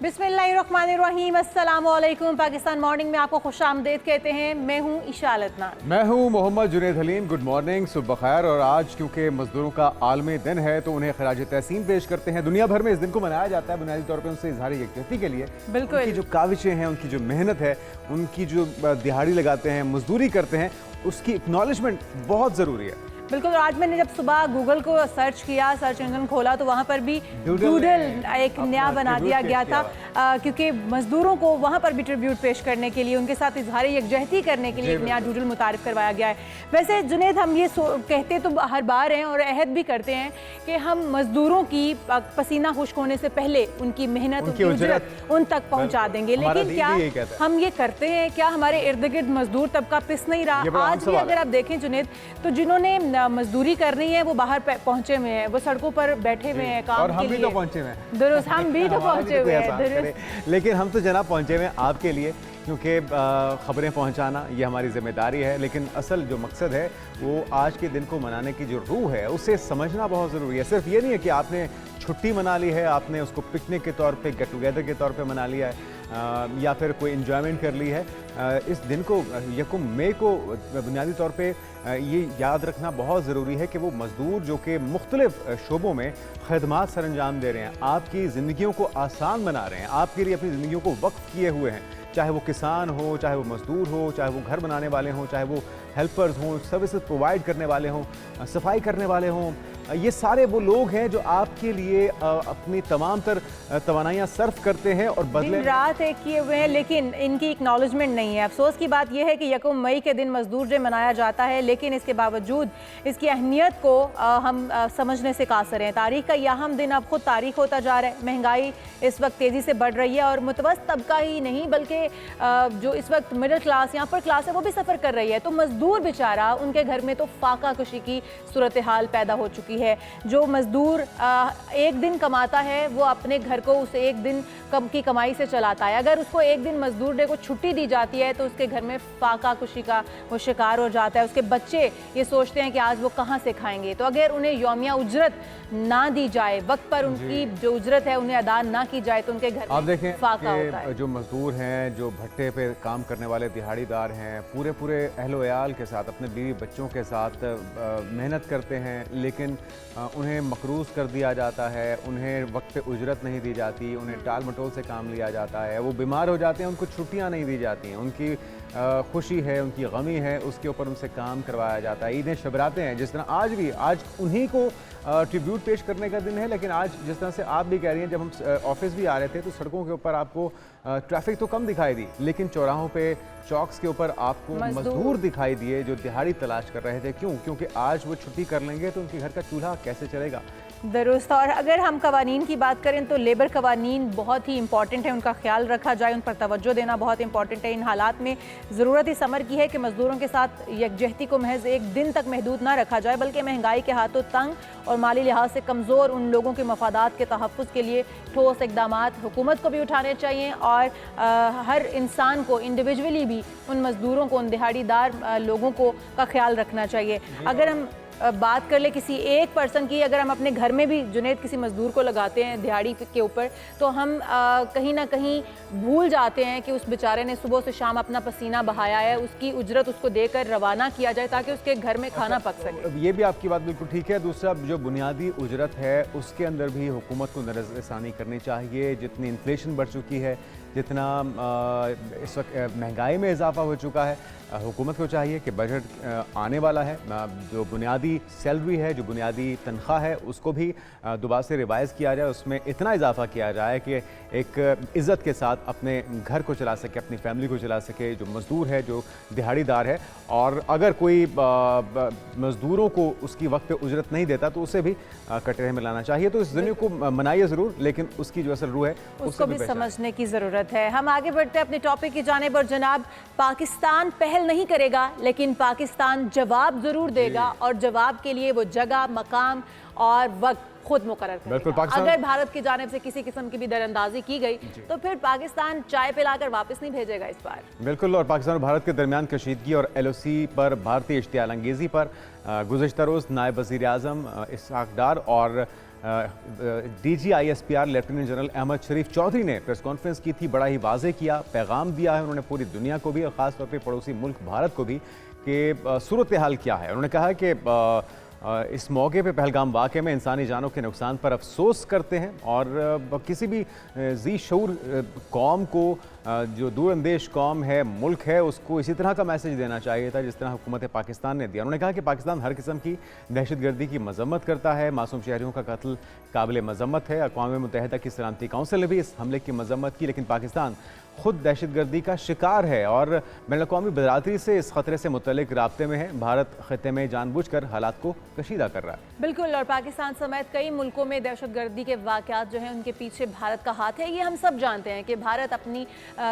बिस्मिल्लाहिर्रहमानिर्रहीम, अस्सलाम वालेकुम। पाकिस्तान मॉर्निंग में आपको खुशामदीद कहते हैं। मैं हूँ इशाल अदनान। मैं हूँ मोहम्मद जुनैद हलीम। गुड मॉर्निंग, सुबह खैर। और आज क्योंकि मजदूरों का आलमी दिन है तो उन्हें खराज तहसीन पेश करते हैं। दुनिया भर में इस दिन को मनाया जाता है बुनियादी तौर पर उनसे इजहार यकजहती के लिए। बिल्कुल, उनकी जो काविशें हैं, उनकी जो मेहनत है, उनकी जो दिहाड़ी लगाते हैं, मजदूरी करते हैं, उसकी एक्नॉलेजमेंट बहुत ज़रूरी है। बिल्कुल। आज मैंने जब सुबह गूगल को सर्च किया, सर्च इंजन खोला, तो वहाँ पर भी डूडल एक नया बना दिया गया था, क्योंकि मजदूरों को वहाँ पर भी ट्रिब्यूट पेश करने के लिए, उनके साथ इजहार यकजहती करने के लिए एक नया डूडल मुतारिफ करवाया गया है। वैसे जुनैद, हम ये कहते तो हर बार हैं और अहद भी करते हैं कि हम मजदूरों की पसीना खुश्क होने से पहले उनकी मेहनत, उनकी उजरत उन तक पहुँचा देंगे। लेकिन क्या हम ये करते हैं? क्या हमारे इर्द गिर्द मजदूर तबका पिस नहीं रहा? आज भी अगर आप देखें जुनैद, तो जिन्होंने मजदूरी करनी है वो बाहर पहुंचे हुए हैं, वो सड़कों पर बैठे हुए हैं काम और हम के भी लिए। तो पहुंचे हुए हैं। दुरुस्त, हम भी तो पहुंचे हुए हैं। लेकिन हम तो जनाब पहुंचे हुए हैं आपके लिए, क्योंकि खबरें पहुंचाना ये हमारी जिम्मेदारी है। लेकिन असल जो मकसद है वो आज के दिन को मनाने की जो रूह है उसे समझना बहुत ज़रूरी है। सिर्फ ये नहीं है कि आपने छुट्टी मना ली है, आपने उसको पिकनिक के तौर पे, गेट टुगेदर के तौर पे मना लिया है, या फिर कोई इन्जॉयमेंट कर ली है। इस दिन को यकम मई को बुनियादी तौर पे ये याद रखना बहुत ज़रूरी है कि वो मज़दूर जो कि मुख्तलिफ शोबों में खदमात सर अंजाम दे रहे हैं, आपकी ज़िंदगियों को आसान बना रहे हैं, आपके लिए अपनी ज़िंदगियों को वक्फ किए हुए हैं। चाहे वो किसान हो, चाहे वो मज़दूर हो, चाहे वो घर बनाने वाले हों, चाहे वो हेल्पर्स हों, सर्विसेज प्रोवाइड करने वाले हों, सफाई करने वाले हों, ये सारे वो लोग हैं जो आपके लिए अपनी तमाम तर तवानाइयाँ सर्फ करते हैं और बदले दिन रात एक किए हुए हैं, लेकिन इनकी एक्नॉलेजमेंट नहीं है। अफसोस की बात यह है कि यकम मई के दिन मजदूर डे मनाया जाता है, लेकिन इसके बावजूद इसकी अहमियत को हम समझने से कासर हैं। तारीख का यह अहम दिन अब खुद तारीख होता जा रहा है। महंगाई इस वक्त तेज़ी से बढ़ रही है और मुतवस्त तबका ही नहीं बल्कि जो इस वक्त मिडिल क्लास या अपर क्लास है वो भी सफ़र कर रही है। तो मजदूर बेचारा, उनके घर में तो फाका कुशी की सूरत हाल पैदा हो चुकी है। जो मजदूर एक दिन कमाता है वो अपने घर को उस एक दिन कम की कमाई से चलाता है। अगर उसको एक दिन मजदूर डे को छुट्टी दी जाती है तो उसके घर में फाका कुशी का वो शिकार हो जाता है। उसके बच्चे ये सोचते हैं कि आज वो कहाँ से खाएंगे। तो अगर उन्हें यौमिया उजरत ना दी जाए, वक्त पर उनकी जो उजरत है उन्हें अदा ना की जाए, तो उनके घर आप देखें फाका होता है। जो मजदूर हैं, जो भट्टे पे काम करने वाले दिहाड़ीदार हैं, पूरे अहलो अयाल के साथ, अपने बीवी बच्चों के साथ मेहनत करते हैं, लेकिन उन्हें मकरूज कर दिया जाता है, उन्हें वक्त पे उजरत नहीं दी जाती, उन्हें टाल मटोल से काम लिया जाता है, वो बीमार हो जाते हैं, उनको छुट्टियां नहीं दी जाती हैं, उनकी खुशी है, उनकी गमी है, उसके ऊपर उनसे काम करवाया जाता है। ईदें शबरातें हैं, जिस तरह आज उन्हीं को ट्रिब्यूट पेश करने का दिन है। लेकिन आज जिस तरह से आप भी कह रही हैं, जब हम ऑफिस भी आ रहे थे तो सड़कों के ऊपर आपको ट्रैफिक तो कम दिखाई दी, लेकिन चौराहों पे, चौक्स के ऊपर आपको मजदूर दिखाई दिए जो दिहाड़ी तलाश कर रहे थे। क्यों? क्योंकि आज वो छुट्टी कर लेंगे तो उनके घर का चूल्हा कैसे चलेगा। दुरुस्त। और अगर हम कवानीन की बात करें तो लेबर कवानीन बहुत ही इंपॉर्टेंट है, उनका ख्याल रखा जाए, उन पर तवज्जो देना बहुत इंपॉर्टेंट है। इन हालात में ज़रूरत इस अमर की है कि मज़दूरों के साथ यकजहती को महज एक दिन तक महदूद ना रखा जाए, बल्कि महंगाई के हाथों तंग और माली लिहाज से कमज़ोर उन लोगों के मफादात के तहफ़्फ़ुज़ के लिए ठोस इक़दामात हुकूमत को भी उठाने चाहिए और हर इंसान को इंडिविजुअली भी उन मज़दूरों को, उन दिहाड़ीदार लोगों को का ख्याल रखना चाहिए। अगर हम बात कर ले किसी एक पर्सन की, अगर हम अपने घर में भी जुनैद किसी मजदूर को लगाते हैं दिहाड़ी के ऊपर, तो हम कहीं ना कहीं भूल जाते हैं कि उस बेचारे ने सुबह से शाम अपना पसीना बहाया है, उसकी उजरत उसको देकर रवाना किया जाए ताकि उसके घर में खाना पक सके। ये भी आपकी बात बिल्कुल ठीक है। दूसरा, जो बुनियादी उजरत है उसके अंदर भी हुकूमत को नज़रसानी करनी चाहिए। जितनी इन्फ्लेशन बढ़ चुकी है, जितना इस वक्त महंगाई में इजाफा हो चुका है, हुकूमत को चाहिए कि बजट आने वाला है, जो बुनियादी सैलरी है, जो बुनियादी तनख्वाह है, उसको भी दोबारा से रिवाइज़ किया जाए। उसमें इतना इजाफा किया जाए कि एक इज़्ज़त के साथ अपने घर को चला सके, अपनी फैमिली को चला सके, जो मज़दूर है, जो दिहाड़ीदार है। और अगर कोई मज़दूरों को उसकी वक्त पे उजरत नहीं देता तो उसे भी कटरे में लाना चाहिए। तो इस दुनिया को मनाइए ज़रूर, लेकिन उसकी जो असल रूह है उसको भी समझने की ज़रूरत है। हम आगे बढ़ते हैं अपने टॉपिक की जानिब। और जनाब, पाकिस्तान पहल नहीं करेगा, लेकिन पाकिस्तान जवाब ज़रूर देगा और जवाब के लिए वो जगह, मकाम और वक्त खुद मुकर्रर करेगा। अगर भारत की जानिब से किसी किस्म की भी दरअंदाजी की गई तो फिर पाकिस्तान चाय पिलाकर वापस नहीं भेजेगा इस बार। बिल्कुल। और पाकिस्तान और भारत के दरमियान कशीदगी और LOC पर भारतीय इश्तियाल अंगेज़ी पर गुज़श्ता रोज़ नायब वज़ीर आज़म इसहाक डार और DGISPR लेफ्टिनेंट जनरल अहमद शरीफ चौधरी ने प्रेस कॉन्फ्रेंस की थी, बड़ा ही वाजे किया, पैगाम दिया है उन्होंने पूरी दुनिया को भी और ख़ासतौर पे पड़ोसी मुल्क भारत को भी कि सूरत हाल क्या है। उन्होंने कहा कि इस मौके पे पहलगाम वाक़े में इंसानी जानों के नुकसान पर अफसोस करते हैं और किसी भी जी शऊर कौम को, जो दूरअंदेश कौम है, मुल्क है, उसको इसी तरह का मैसेज देना चाहिए था जिस तरह हुकूमत पाकिस्तान ने दिया। उन्होंने कहा कि पाकिस्तान हर किस्म की दहशतगर्दी की मजम्मत करता है, मासूम शहरियों का कत्ल काबिल मजम्मत है। अक़वाम मुत्तहिदा की सलामती काउंसिल ने भी इस हमले की मजम्मत की, लेकिन पाकिस्तान खुद दहशतगर्दी का शिकार है और बैनुल-अक़वामी बरादरी से इस खतरे से मुतल्लिक राब्ते में है। भारत खित्ते में जानबूझकर हालात को कशीदा कर रहा है। बिल्कुल, और पाकिस्तान समेत कई मुल्कों में दहशतगर्दी के वाक़यात जो हैं उनके पीछे भारत का हाथ है। ये हम सब जानते हैं कि भारत अपनी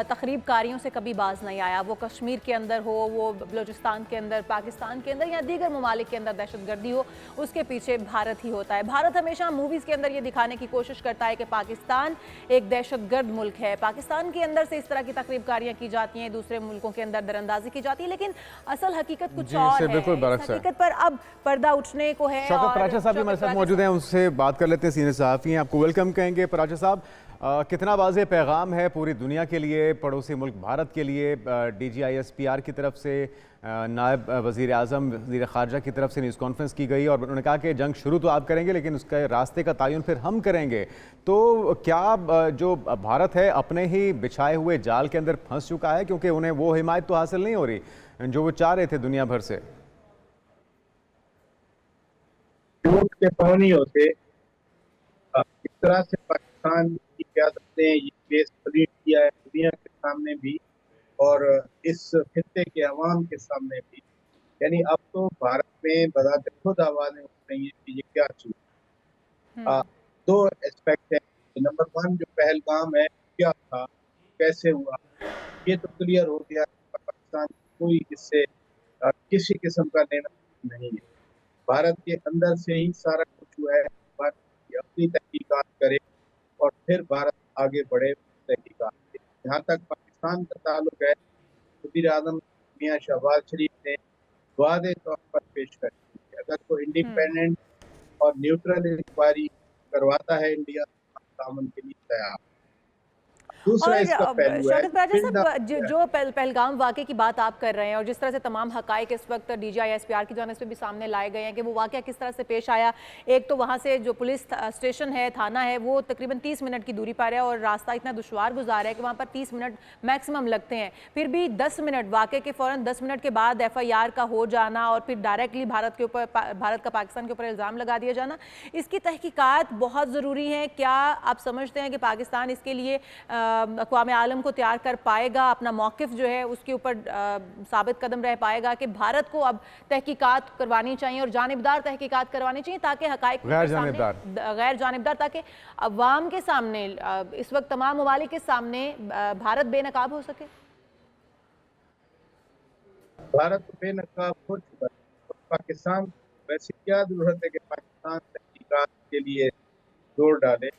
तखरीबकारियों से कभी बाज नहीं आया, वो कश्मीर के अंदर हो, वो बलूचिस्तान के अंदर, पाकिस्तान के अंदर या दीगर ममालिक के अंदर दहशतगर्दी हो, उसके पीछे भारत ही होता है। भारत हमेशा मूवीज़ के अंदर ये दिखाने की कोशिश करता है कि पाकिस्तान एक दहशतगर्द मुल्क है, पाकिस्तान के अंदर से इस तरह की तकरीबकारियाँ की जाती हैं, दूसरे मुल्कों के अंदर दरअंदाजी की जाती है, लेकिन असल हकीकत कुछ और है। इस हकीकत पर अब पर्दा उठने को है। शौकत पराचा साहब भी हमारे साथ मौजूद हैं, उनसे बात कर लेते हैं। सीनियर सहाफ़ी हैं, आपको वेलकम कहेंगे। पराचा साहब, कितना वाज़ेह पैगाम है पूरी दुनिया के लिए, पड़ोसी मुल्क भारत के लिए, DGISPR की तरफ से, नायब वज़ीर आज़म वज़ीर ख़ारजा की तरफ से न्यूज़ कॉन्फ्रेंस की गई और उन्होंने कहा कि जंग शुरू तो आप करेंगे लेकिन उसके रास्ते का तयन फिर हम करेंगे। तो क्या जो भारत है अपने ही बिछाए हुए जाल के अंदर फंस चुका है, क्योंकि उन्हें वो हिमायत तो हासिल नहीं हो रही जो वो चाह रहे थे दुनिया भर से? के पौनियों से इस तरह से पाकिस्तान की क़यादत ने ये केस प्लीट किया है दुनिया के सामने भी और इस खित्ते के अवाम के सामने भी। यानी अब तो भारत में बज़ातिर खुद आवाज़ें उठ रही हैं कि ये क्या चीज़। दो एस्पेक्ट हैं। नंबर वन, जो पहलगाम है क्या था, कैसे हुआ, ये तो क्लियर हो गया। पाकिस्तान कोई इससे किसी किस्म का लेना नहीं है। भारत के अंदर से ही सारा कुछ हुआ है। भारत की अपनी तहकीकात करे और फिर भारत आगे बढ़े तहकीकात से। जहाँ तक पाकिस्तान का ताल्लुक है, वज़ीर आज़म मियाँ शहबाज शरीफ ने वादे तौर पर पेश कर दी है, अगर कोई इंडिपेंडेंट और न्यूट्रल इंक्वायरी करवाता है इंडिया, तामन के लिए तैयार। दूसरा इसका पहलू है, शौकत पराचा साहब, जो पहलगाम वाक़े की बात आप कर रहे हैं और जिस तरह से तमाम हक़ाइक़ इस वक्त DGISPR की जानिब से भी सामने लाए गए हैं कि वो वाक़या किस तरह से पेश आया। एक तो वहाँ से जो पुलिस स्टेशन है, थाना है, वो तकरीबन 30 मिनट की दूरी पर है और रास्ता इतना दुश्वार गुजार है कि वहाँ पर 30 मिनट मैक्सिमम लगते हैं। फिर भी 10 मिनट, वाक़े के फ़ौरन 10 मिनट के बाद FIR का हो जाना और फिर डायरेक्टली भारत का पाकिस्तान के ऊपर इल्ज़ाम लगा दिया जाना, इसकी तहकीकात बहुत ज़रूरी है। क्या आप समझते हैं कि पाकिस्तान इसके लिए अक़वाम आलम को तैयार कर पाएगा, अपना मौक़िफ़ जो है उसके ऊपर साबित कदम रह पाएगा कि भारत को अब तहकीकात करवानी चाहिए और जानिबदार तहकीकात करवानी चाहिए ताकि हक़ाइक़ गैर जानिबदार, ताकि अवाम के सामने, इस वक्त तमाम ममालिक के सामने भारत बेनकाब हो सके? भारत बेनकाब हो चुका है। पाकिस्तान, वैसे क्या ज़रूरत है कि पाकिस्तान तहकीकात के लिए जोर डाले।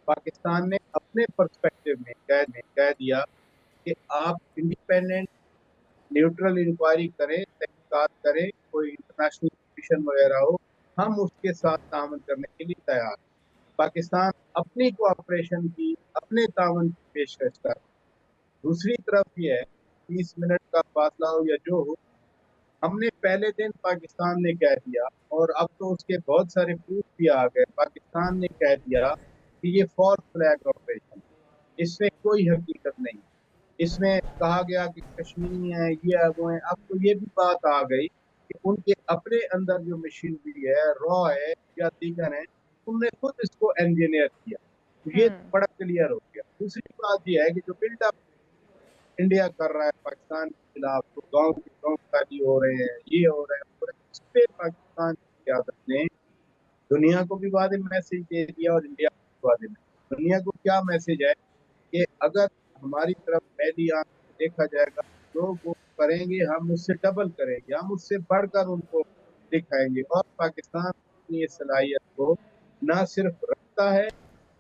पाकिस्तान ने अपने पर्सपेक्टिव में कह दिया कि आप इंडिपेंडेंट न्यूट्रल इंक्वायरी करें, तहकीकात करें, कोई इंटरनेशनल कमीशन वगैरह हो, हम उसके साथ ताउन करने के लिए तैयार। पाकिस्तान अपनी कोऑपरेशन की, अपने ताउन की पेशकश कर। दूसरी तरफ ये है, 30 मिनट का फासला हो या जो हो, हमने पहले दिन पाकिस्तान ने कह दिया और अब तो उसके बहुत सारे प्रूफ भी आ गए। पाकिस्तान ने कह दिया कि ये फॉल्स फ्लैग ऑपरेशन, इसमें कोई हकीकत नहीं। इसमें कहा गया कि कश्मीरी हैं, ये है, वो हैं। अब तो ये भी बात आ गई कि उनके अपने अंदर जो मशीनरी है, रॉ है या दीगर है, उनने खुद इसको इंजीनियर किया। तो ये बड़ा क्लियर हो गया। दूसरी बात ये है कि जो बिल्डअप इंडिया कर रहा है पाकिस्तान के खिलाफ, तो गाँव खाली हो रहे हैं, ये हो रहा है, इस पे पाकिस्तान की क़यादत ने दुनिया को भी वादे मैसेज दे दिया और इंडिया को वादे मैसेज। दुनिया को क्या मैसेज है कि अगर हमारी तरफ पहली आंख से देखा जाएगा, जो वो करेंगे हम उससे डबल करेंगे, हम उससे बढ़कर उनको दिखाएंगे। और पाकिस्तान अपनी इस सलाहियत को न सिर्फ रखता है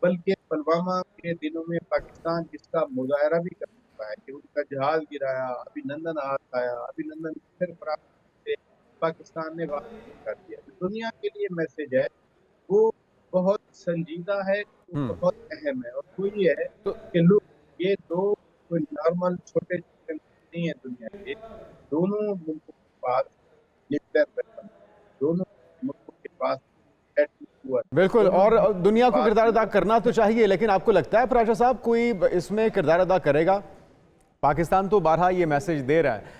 बल्कि पुलवामा के दिनों में पाकिस्तान इसका मुजाहरा भी कर चुका है कि उनका जहाज गिराया, अभिनंदन हाथ आया, अभिनंदन फिर प्राप्त पाकिस्तान ने वापस कर दिया। तो दुनिया के लिए मैसेज है, वो बहुत संजीदा है, बहुत अहम है, और वो ये है तो कि लोग, ये दो कोई नॉर्मल छोटे छोटे नहीं है दुनिया के, दोनों मुल्कों के पास न्यूक्लियर वेपन, दोनों मुल्कों के पास एटॉमिक पावर, बिल्कुल, दोनों और मुल्कों के दुनिया को पास किरदार अदा करना तो चाहिए, लेकिन आपको लगता है पराशर साहब कोई इसमें किरदार अदा करेगा? पाकिस्तान तो बारहा ये मैसेज दे रहा है,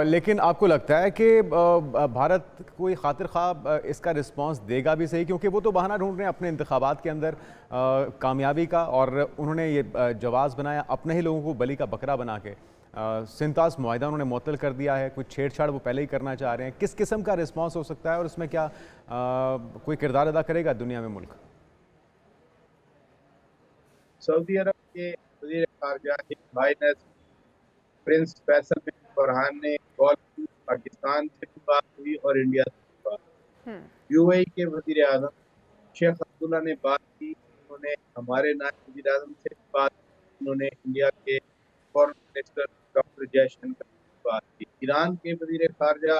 लेकिन आपको लगता है कि भारत कोई खातिर ख्वाह इसका रिस्पांस देगा भी सही? क्योंकि वो तो बहाना ढूंढ रहे हैं अपने इंतखाबात के अंदर कामयाबी का, और उन्होंने ये जवाब बनाया अपने ही लोगों को बलि का बकरा बना के। सिंतास मुआहिदा उन्होंने मुअत्तल कर दिया है, कुछ छेड़छाड़ वो पहले ही करना चाह रहे हैं। किस किस्म का रिस्पांस हो सकता है और उसमें क्या कोई किरदार अदा करेगा दुनिया में मुल्क? सऊदी अरब के वज़ीर ख़ारजा हाइनेस प्रिंस फैसल बिन फरहान ने कॉल की, पाकिस्तान से भी बात हुई और इंडिया से भी बात। यूएई के वज़ीर आज़म शेख अब्दुल्ला ने बात की, उन्होंने हमारे नायब वज़ीर आज़म से भी बात की, उन्होंने इंडिया के फॉरेन मिनिस्टर डॉक्टर जयशंकर से बात की। ईरान के वज़ीर ख़ारजा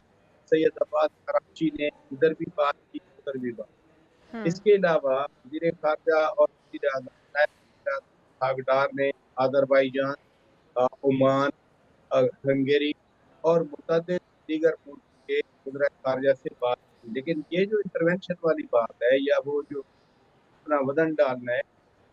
सैयद अब्बास कराची ने इधर भी बात की, उधर भी बात। इसके अलावा वज़ीर ख़ारजा और वज़ीर आज़म नायब वज़ीर आज़म हागडार ने अज़रबैजान, ओमान, हंगेरी और मुतअद्दिद दीगर मुल्क के वज़ीर ख़ारजा से बात की। लेकिन ये जो इंटरवेंशन वाली बात है, या वो जो अपना वजन डालना है,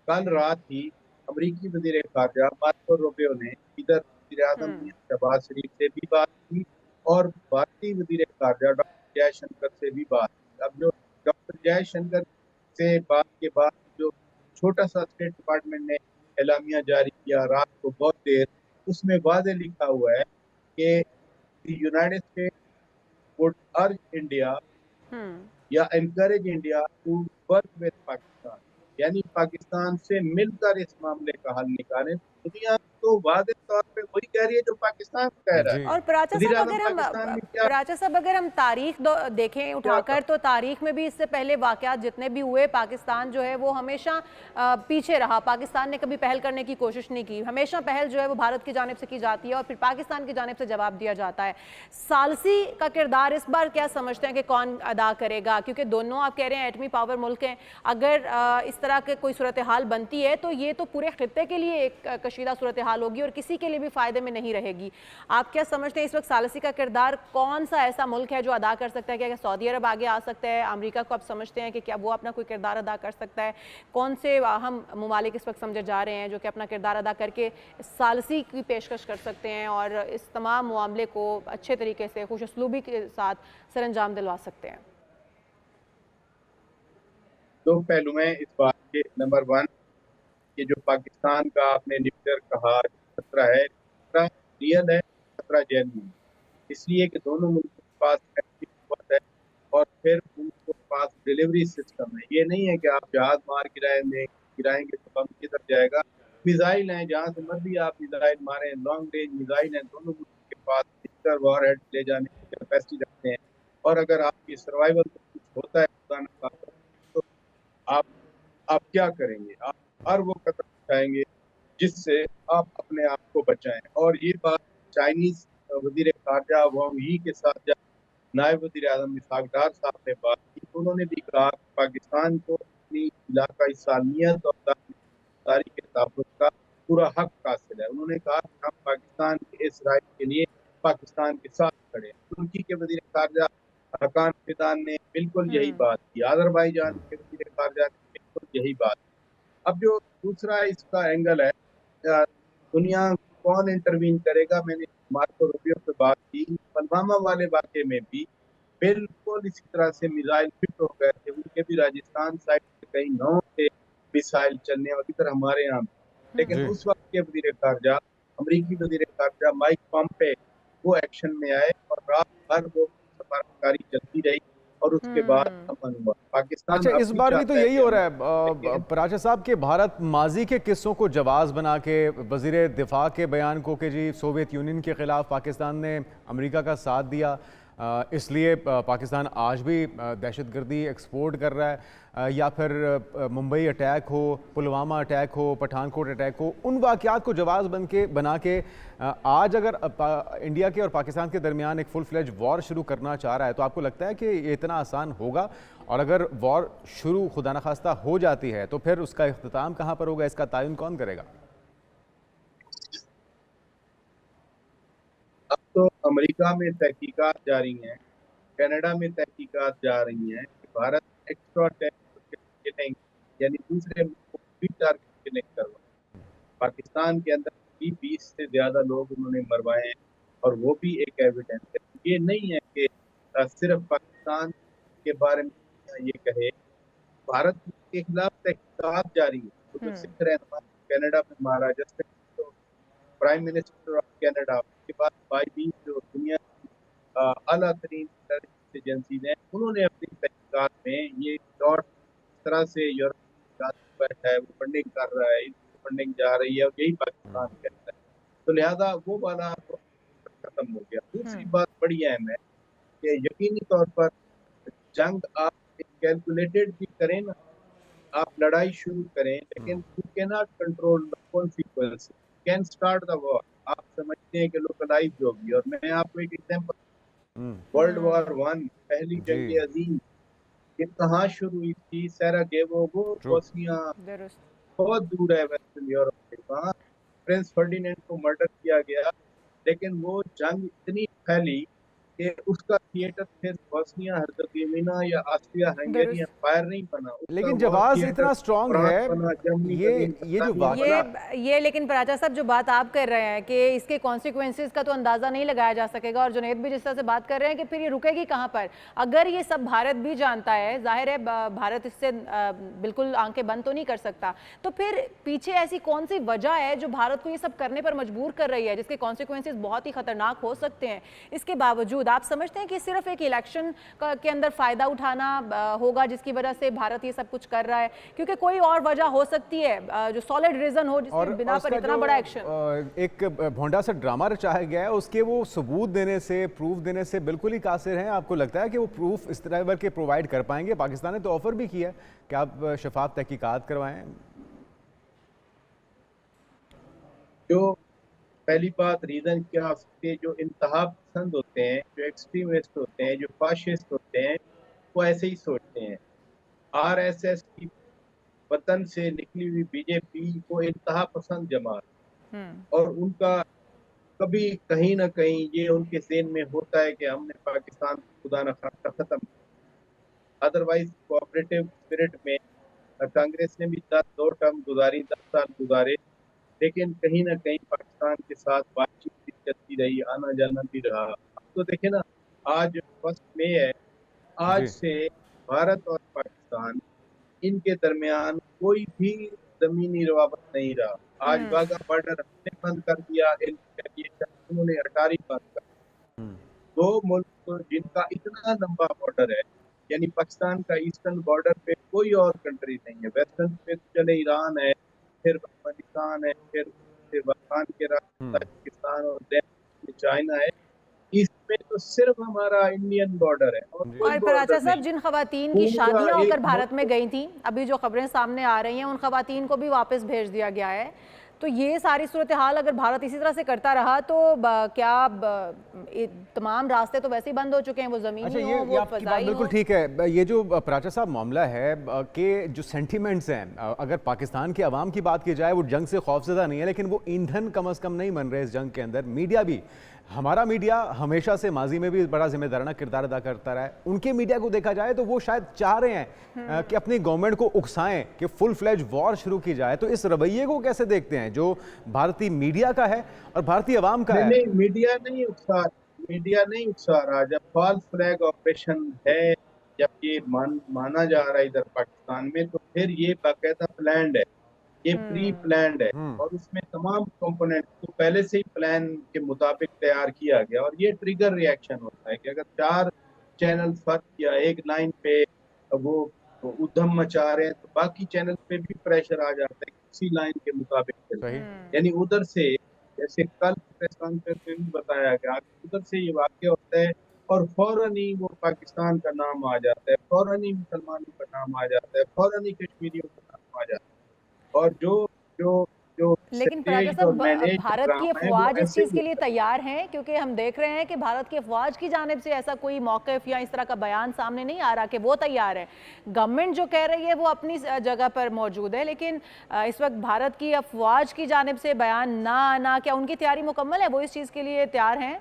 कल रात ही अमरीकी वज़ीर ख़ारजा मार्को रूबियो ने इधर वज़ीर-ए-आज़म शहबाज शरीफ से भी बात की और भारतीय वज़ीर ख़ारजा डॉक्टर जयशंकर से भी बात की। अब जो डॉक्टर जयशंकर से बात के बाद जो छोटा-सा स्टेट डिपार्टमेंट ने एलामिया जारी किया रात को बहुत देर, उसमें वाज़ेह लिखा हुआ है कि the United States would urge India या encourage India to work with Pakistan, यानी पाकिस्तान से मिलकर इस मामले का हल निकालें। दुनिया तो वाज़ेह तौर पे वही कह रही है जो पाकिस्तान कह रहा है। और पराचा वज़ीर साहब आज़म पाकिस्तान ने क्या पराचा साहब अगर हम तारीख देखें उठाकर, तो तारीख में भी इससे पहले वाक़यात जितने भी हुए, पाकिस्तान जो है वो हमेशा पीछे रहा। पाकिस्तान ने कभी पहल करने की कोशिश नहीं की, हमेशा पहल जो है वो भारत की जानिब से की जाती है और फिर पाकिस्तान की जानिब से जवाब दिया जाता है। सालसी का किरदार इस बार क्या समझते हैं कि कौन अदा करेगा? क्योंकि दोनों आप कह रहे हैं एटमी पावर मुल्क हैं, अगर इस तरह के कोई सूरत हाल बनती है तो ये तो पूरे खित्ते के लिए एक कशीदा सूरत हाल होगी और किसी के लिए भी फ़ायदे में नहीं रहेगी। आप क्या समझते हैं इस वक्त सालसी का किरदार कौन सा ऐसा मुल्क है जो अदा कर सकता है? क्या सऊदी अरब आगे आ सकता है? अमेरिका को आप समझते हैं कि क्या वो अपना कोई किरदार अदा कर सकता है? कौन से अहम ममालिक इस वक्त समझे जा रहे हैं जो कि अपना किरदार अदा करके सालसी की पेशकश कर सकते हैं और इस तमाम मामले को अच्छे तरीके से खुश उसलूबी के साथ सरअंजाम दिलवा सकते हैं? दो पहलू हैं इस बात के। नंबर 1, ये जो पाकिस्तान का आपने न्यूक्लियर कहा खतरा है, खतरा रियल है, खतरा जेन्युइन, इसलिए कि दोनों मुल्कों के पास एटॉमिक पावर है और फिर उनके पास डिलीवरी सिस्टम है। ये नहीं है कि आप जहाज मार गिराएंगे तो बम किधर जाएगा। मिसाइल हैं, जहाँ से मर्जी आप मिसाइल मारें, लॉन्ग रेंज मिसाइल हैं, दोनों मुल्कों के पास न्यूक्लियर वॉरहेड ले जाने की कैपेसिटी रखते हैं। और अगर आपकी सर्वाइवल को कुछ होता है खुदा न खास्ता, तो आप क्या करेंगे? आप हर वो कदम उठाएंगे जिससे आप अपने आप को बचाएं। और ये बात चाइनीज वजीर खारजा वांग यी के साथ जब नायब वजीर आजम इसहाक डार साहब ने बात की, तो उन्होंने भी कहा कि पाकिस्तान को अपनी इलाकाई सालमियत और तारीख के तहफ़्फ़ुज़ का पूरा हक हासिल है। उन्होंने कहा कि हम पाकिस्तान के इस राइट के लिए पाकिस्तान के साथ खड़े हैं। तुर्की के वजीर खारजा हकान फिदान ने बिल्कुल यही बात की, अज़रबैजान के वजीर खारजा ने बिल्कुल यही बात। अब जो दूसरा इसका एंगल है, दुनिया कौन इंटरवीन करेगा, मैंने मार्को रूबियो से बात की। पुलवामा वाले वाक़े में भी बिल्कुल इसी तरह से मिसाइल फिट हो गए थे, उनके भी राजस्थान साइड से कई 9 थे मिसाइल चलने वाली तरह हमारे यहाँ, लेकिन उस वक्त के वजीर खारजा, अमरीकी वजीर खारजा माइक पॉम्पे वो एक्शन में आए और रात भर वो सफारतकारी चलती रही और उसके बाद अमन हुआ। पाकिस्तान अच्छा, इस बार भी तो यही हो रहा है पराशर साहब कि भारत माजी के किस्सों को जवाब बना के वजीर दिफा के बयान को कि जी सोवियत यूनियन के खिलाफ पाकिस्तान ने अमेरिका का साथ दिया, इसलिए पाकिस्तान आज भी दहशतगर्दी एक्सपोर्ट कर रहा है, या फिर मुंबई अटैक हो, पुलवामा अटैक हो, पठानकोट अटैक हो, उन वाक़यात को जवाब बना के आज अगर इंडिया के और पाकिस्तान के दरमियान एक फुल फ्लेज वॉर शुरू करना चाह रहा है, तो आपको लगता है कि ये इतना आसान होगा? और अगर वॉर शुरू खुदा न खास्ता हो जाती है तो फिर उसका इख्तिताम कहाँ पर होगा, इसका तयन कौन करेगा? अब तो अमेरिका में तहकीकात जारी हैं, कनाडा में तहकीकात जा रही हैं कि भारत एक्स्ट्रा टेररिस्ट किलिंग यानी दूसरे मुल्कों को भी टारगेट किलिंग करवा, पाकिस्तान के अंदर भी 20 से ज्यादा लोग उन्होंने मरवाए हैं और वो भी एक एविडेंस है। ये नहीं है कि सिर्फ पाकिस्तान के बारे में ये कहे, भारत के खिलाफ तहकीकात जारी है। तो जो सिख रहनुमा कनाडा में मारा, जैसे तो प्राइम मिनिस्टर ऑफ कनाडा, उसके बाद बाइबी जो दुनिया की आला तरीन टेररिस्ट एजेंसी है, उन्होंने अपनी तहकीकात में ये डॉट इस तरह से यूरोप बैठा है, वो फंडिंग कर रहा है, फंडिंग जा रही है और यही पाकिस्तान कहता है, तो लिहाजा वो वाला खत्म हो गया। दूसरी बात बड़ी अहम है कि यकीनी तौर पर जंग आप कैलकुलेटेड भी करें ना, आप लड़ाई शुरू करें, लेकिन you can not control the consequence, can start the war. आप समझते हैं कि लोकलाइज होगी, और मैं आपको एक एग्जांपल, वर्ल्ड वॉर 1 पहली जंग अजीम ये कहाँ शुरू हुई थी? सैराजेवो, वो बोस्निया बहुत दूर है वेस्टर्न यूरोप से, वहाँ प्रिंस फर्डिनेंड को मर्डर किया गया, लेकिन वो जंग इतनी फैली कि उसका थिएटर फिर बोस्निया हर्जेगोविना या ऑस्ट्रिया हंगेरी एम्पायर नहीं बना। लेकिन जवाब इतना स्ट्रांग है, ये जो ये लेकिन पराचा साहब जो बात आप कर रहे हैं कि इसके कॉन्सिक्वेंसेस का तो अंदाजा नहीं लगाया जा सकेगा, और जुनैद भी जिस तरह से बात कर रहे हैं कि फिर ये रुकेगी कहाँ पर? अगर ये सब भारत भी जानता है, जाहिर है भारत इससे बिल्कुल आंखें बंद तो नहीं कर सकता, तो फिर पीछे ऐसी कौन सी वजह है जो भारत को ये सब करने पर मजबूर कर रही है, जिसके कॉन्सिक्वेंसेस बहुत ही खतरनाक हो सकते हैं? इसके बावजूद आप समझते हैं कि सिर्फ एक इलेक्शन के अंदर फायदा उठाना होगा जिसकी वजह से भारत ये सब कुछ कर रहा है, क्योंकि कोई और वजह हो सकती है जो सॉलिड रीजन हो जिसके बिना पर इतना बड़ा एक्शन? एक भोंडा सा ड्रामा रचाया गया है, उसके वो सबूत देने से, प्रूफ देने से बिल्कुल ही कासिर हैं। आपको लगता है कि वो प्रूफ इस तरह के प्रोवाइड कर पाएंगे? पाकिस्तान ने तो ऑफर भी किया कि आप शफाफ तहकीकात करवाएं। जो पहली बात रीजन क्या हो सकती है, जो इंतहा पसंद होते हैं, जो एक्सट्रीमिस्ट होते हैं, जो फाशिस्ट होते हैं, वो ऐसे ही सोचते हैं। आरएसएस की वतन से निकली हुई बीजेपी को इंतहा पसंद जमात, और उनका कभी कहीं ना कहीं ये उनके ज़हन में होता है कि हमने पाकिस्तान खुदा न खास्ता खत्म, अदरवाइज कोऑपरेटिव स्पिरिट में कांग्रेस ने भी 2 टर्म गुजारी, 10 साल गुजारे, लेकिन कहीं ना कहीं पाकिस्तान के साथ बातचीत भी चलती रही, आना जाना भी रहा। अब तो देखे ना, आज 1 मई है, आज से भारत और पाकिस्तान इनके दरमियान कोई भी जमीनी रवाबत नहीं रहा। आज वाघा बॉर्डर हमने बंद कर दिया, उन्होंने अटारी बंद कर। 2 मुल्क जिनका इतना लंबा बॉर्डर है, यानी पाकिस्तान का ईस्टर्न बॉर्डर पे कोई और कंट्री नहीं है, वेस्टर्न पे तो चले ईरान है, फिर अफगानिस्तान है, फिर पाकिस्तान के ताजिकिस्तान और देन चाइना है, इसमें तो सिर्फ हमारा इंडियन बॉर्डर है। और पराचा साहब, जिन खवातीन की शादियां होकर भारत में गई थी, अभी जो खबरें सामने आ रही हैं, उन खवातीन को भी वापस भेज दिया गया है। तो ये सारी सूरत हाल अगर भारत इसी तरह से करता रहा तो क्या तमाम रास्ते तो वैसे ही बंद हो चुके हैं, वो ज़मीनी हो, वो फ़ज़ाई हो। बिल्कुल ठीक है। ये जो पराचा साहब मामला है कि जो सेंटिमेंट्स हैं, अगर पाकिस्तान की आवाम की बात की जाए, वो जंग से खौफज़दा नहीं है, लेकिन वो ईंधन कम अज़ कम नहीं बन रहे इस जंग के अंदर। मीडिया भी, हमारा मीडिया हमेशा से माजी में भी बड़ा जिम्मेदाराना किरदार अदा करता रहा है। उनके मीडिया को देखा जाए तो वो शायद चाह रहे हैं कि अपनी गवर्नमेंट को उकसाएं कि फुल फ्लेज वॉर शुरू की जाए। तो इस रवैये को कैसे देखते हैं जो भारतीय मीडिया का है और भारतीय आवाम का है? नहीं, मीडिया नहीं उकसा रहा। जब फॉल्स फ्लैग ऑपरेशन है, जब ये माना जा रहा है इधर पाकिस्तान में, तो फिर ये बाकायदा प्लान्ड है, ये प्री प्लान्ड है, और उसमें तमाम कंपोनेंट को पहले से ही प्लान के मुताबिक तैयार किया गया। और ये ट्रिगर रिएक्शन होता है कि अगर 4 चैनल फर्क या एक लाइन पे वो उधम मचा रहे हैं, तो बाकी चैनल पे भी प्रेशर आ जाता है उसी लाइन के मुताबिक चले। यानी उधर से, जैसे कल प्रेस कॉन्फ्रेंस में भी बताया गया, उधर से ये वाक़या होता है और फौरन ही वो पाकिस्तान का नाम आ जाता है, फौरन ही मुसलमानों का नाम आ जाता है, फौरन ही कश्मीरियों का नाम आ जाता है। और जो जो जो लेकिन फराजा स्टेज और साहब, मैनेज भारत की ड्रामा है वो अफवाज इस ऐसे चीज़ ही के लिए होता है। तैयार हैं, क्योंकि हम देख रहे हैं कि भारत की अफवाज की जानिब से ऐसा कोई मौक़िफ़ या इस तरह का बयान सामने नहीं आ रहा कि वो तैयार है। गवर्नमेंट जो कह रही है वो अपनी जगह पर मौजूद है, लेकिन इस वक्त भारत की अफवाज की जानिब से बयान ना आना, क्या उनकी तैयारी मुकम्मल है, वो इस चीज़ के लिए तैयार हैं?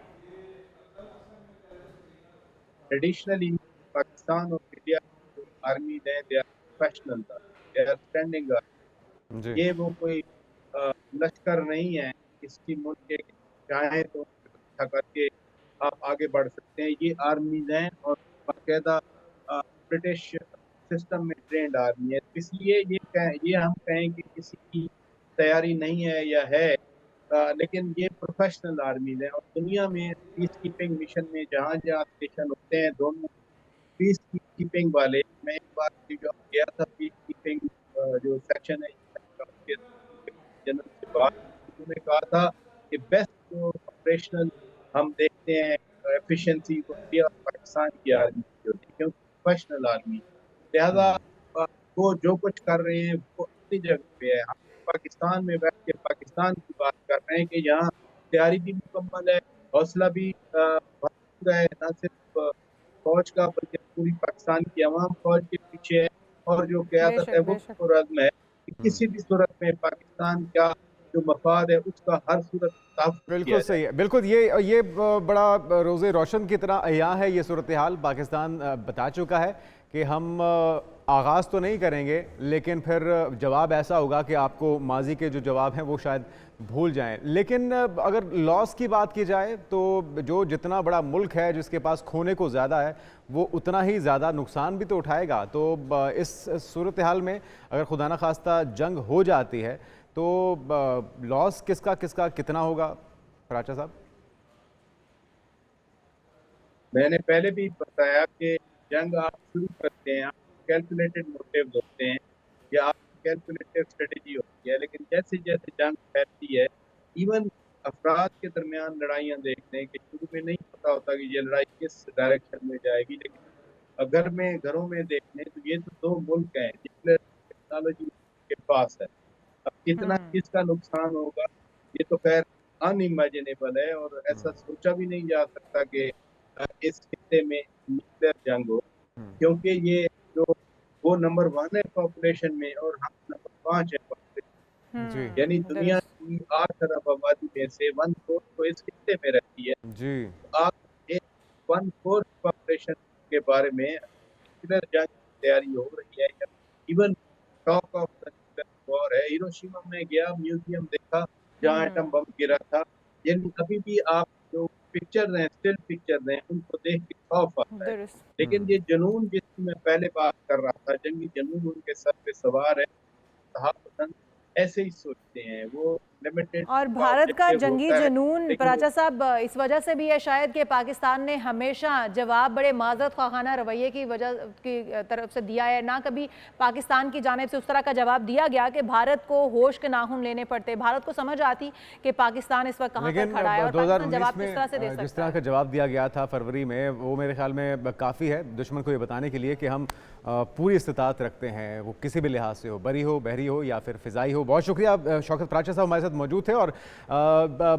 ट्रेडिशनली पाकिस्तान और इंडिया जो आर्मी है, they are professional, they are standing. जी। ये वो कोई लश्कर नहीं है किसी मुल्क के, चाहे तो इकट्ठा करके आप आगे बढ़ सकते हैं। ये आर्मीज हैं और बाकायदा ब्रिटिश सिस्टम में ट्रेंड आर्मी है। तो इसलिए ये हम कहें कि किसी की तैयारी नहीं है या है, लेकिन ये प्रोफेशनल आर्मीज हैं। और दुनिया में पीस कीपिंग मिशन में जहाँ जहाँ स्टेशन होते हैं, दोनों पीस कीपिंग वाले, मैं एक बार गया था पीस कीपिंग जो सेक्शन है जनरल से बात, उन्होंने कहा था कि बेस्ट जो ऑपरेशनल हम देखते हैं एफिशिएंसी, वो इंडिया और पाकिस्तान की आर्मी की होती है, क्योंकि प्रोफेशनल आर्मी। लिहाजा वो जो कुछ कर रहे हैं वो अपनी जगह पे है। हम पाकिस्तान में बैठ के पाकिस्तान की बात कर रहे हैं कि यहाँ तैयारी भी मुकम्मल है, हौसला भी भरपूर है, न सिर्फ फौज का बल्कि पूरी पाकिस्तान की अवाम फौज के पीछे है। और जो क़यादत है बेशक, वो बेशक। पुरअज़्म है कि किसी भी सूरत में पाकिस्तान का जो मफाद है उसका हर सूरत तहफ़्फ़ुज़ बिल्कुल किया जाए। सही है, बिल्कुल। ये बड़ा रोज़े रोशन की तरह अया है ये सूरत हाल। पाकिस्तान बता चुका है कि हम आगाज़ तो नहीं करेंगे, लेकिन फिर जवाब ऐसा होगा कि आपको माजी के जो जवाब हैं वो शायद भूल जाएं। लेकिन अगर लॉस की बात की जाए तो जो जितना बड़ा मुल्क है जिसके पास खोने को ज़्यादा है, वो उतना ही ज़्यादा नुकसान भी तो उठाएगा। तो इस सूरत हाल में अगर खुदा न खास्ता जंग हो जाती है तो लॉस किसका किसका कितना होगा, फराचा साहब? मैंने पहले भी बताया कि जंग आप शुरू करते हैं, आप कैलकुलेटेड मोटिव होते हैं या आपकी कैलकुलेटिव स्ट्रेटजी होती है, लेकिन जैसे जैसे जंग फैलती है, इवन अफराद के दरमियान लड़ाइयाँ देख लें कि शुरू में नहीं पता होता कि ये लड़ाई किस डायरेक्शन में जाएगी, लेकिन अगर में घरों में देख लें तो ये तो दो मुल्क हैं न्यूक्लियर टेक्नोलॉजी के पास है। अब कितना हम्म। किसका नुकसान होगा, ये तो खैर अनइमेजिनेबल है और ऐसा सोचा भी नहीं जा सकता कि इस खित्ते में न्यूक्लियर जंग हो, क्योंकि ये जो वो नंबर 1 है पॉपुलेशन में और हम नंबर 5 है पॉपुलेशन, जी। यानी दुनिया दुरुस्त। की 8 अरब आबादी में से 1/4 तो इस खित्ते में रहती है। जी। तो आप एक 1/4 पॉपुलेशन के बारे में न्यूक्लियर जंग की तैयारी हो रही है या even talk of the nuclear war है। हिरोशिमा में गया, म्यूजियम देखा जहाँ एटम बम गिरा था, यानी अभी भी आप जो पिक्चर हैं, स्टिल पिक्चर हैं, उनको देख के खौफ आता है। दुरुस्त। लेकिन ये जुनून जिसकी मैं पहले बात कर रहा था, जंगी जुनून उनके सर पे सवार है, सहाबतन ऐसे ही सोचते हैं, वो लिमिटेड और उनका भारत का ऑब्जेक्टिव जंगी होता है, जुनून लेकिन वो पराचा साहब इस वजह से भी है शायद कि पाकिस्तान ने हमेशा जवाब बड़े माज़रत ख़्वाहाना रवैये की वजह की तरफ से दिया है। ना कभी पाकिस्तान की जानिब से उस तरह का जवाब दिया गया कि भारत को होश के नाखून लेने पड़ते। भारत को समझ आती कि पाकिस्तान इस वक्त कहाँ पर लेकिन खड़ा है और पाकिस्तान 2019 जवाब किस तरह से दे में जिस सकता तरह है। का जवाब दिया गया था फरवरी में, वो मेरे ख्याल में काफ़ी है दुश्मन को ये बताने के लिए कि हम पूरी इस्तिताअत रखते हैं, वो किसी भी लिहाज से हो, बरी हो, बहरी हो या फिर फ़िज़ाई हो। बहुत शुक्रिया शौकत पराचा साहब हमारे साथ मौजूद थे। और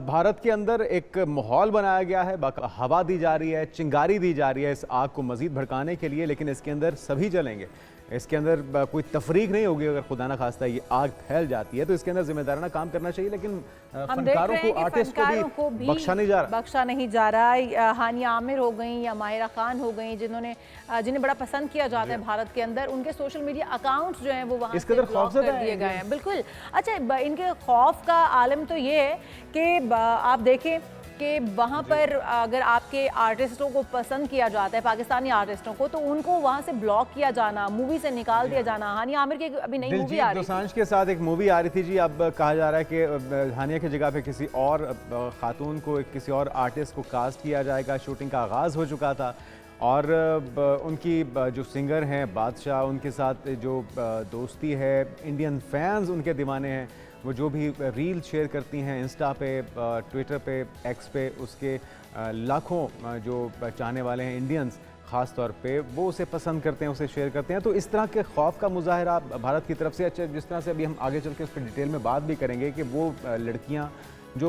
भारत के अंदर एक माहौल बनाया गया है, हवा दी जा रही है, चिंगारी दी जा रही है इस आग को मज़ीद भड़काने के लिए, लेकिन इसके अंदर सभी जलेंगे। इसके अंदर कोई तफरीक नहीं होगी। अगर खुदा न खास्ता ये आग फैल जाती है तो इसके अंदर जिम्मेदाराना काम करना चाहिए, लेकिन हम देख फनकारों रहे को, हैं कि आर्टिस्ट फनकारों को भी भी बख्शा नहीं जा रहा। बख्शा नहीं जा रहा। हानिया आमिर हो गई या माहिरा खान हो गई, जिन्हें बड़ा पसंद किया जाता है भारत के अंदर, उनके सोशल मीडिया अकाउंट्स जो हैं वो वहाँ इस से कदर ब्लॉक खौफजदा कर दिए हैं गए हैं। बिल्कुल। अच्छा, इनके खौफ का आलम तो ये है कि आप देखें कि वहाँ पर अगर आपके आर्टिस्टों को पसंद किया जाता है, पाकिस्तानी आर्टिस्टों को, तो उनको वहाँ से ब्लॉक किया जाना, मूवी से निकाल दिया जाना। हानिया आमिर की अभी नई मूवी आ दिलजीत रही थी। दोसांझ के साथ एक मूवी आ रही थी जी। अब कहा जा रहा है कि हानिया की जगह पे किसी और खातून को, किसी और आर्टिस्ट को कास्ट किया जाएगा। शूटिंग का आगाज़ हो चुका था और उनकी जो सिंगर हैं बादशाह, उनके साथ जो दोस्ती है, इंडियन फैंस उनके दीवाने हैं, वो जो भी रील शेयर करती हैं इंस्टा पे, ट्विटर पे, एक्स पे, उसके लाखों जो चाहने वाले हैं इंडियंस ख़ास तौर पे, वो उसे पसंद करते हैं, उसे शेयर करते हैं। तो इस तरह के खौफ का मुजाहरा भारत की तरफ से, अच्छा जिस तरह से अभी हम आगे चल के उस पर डिटेल में बात भी करेंगे कि वो लड़कियां जो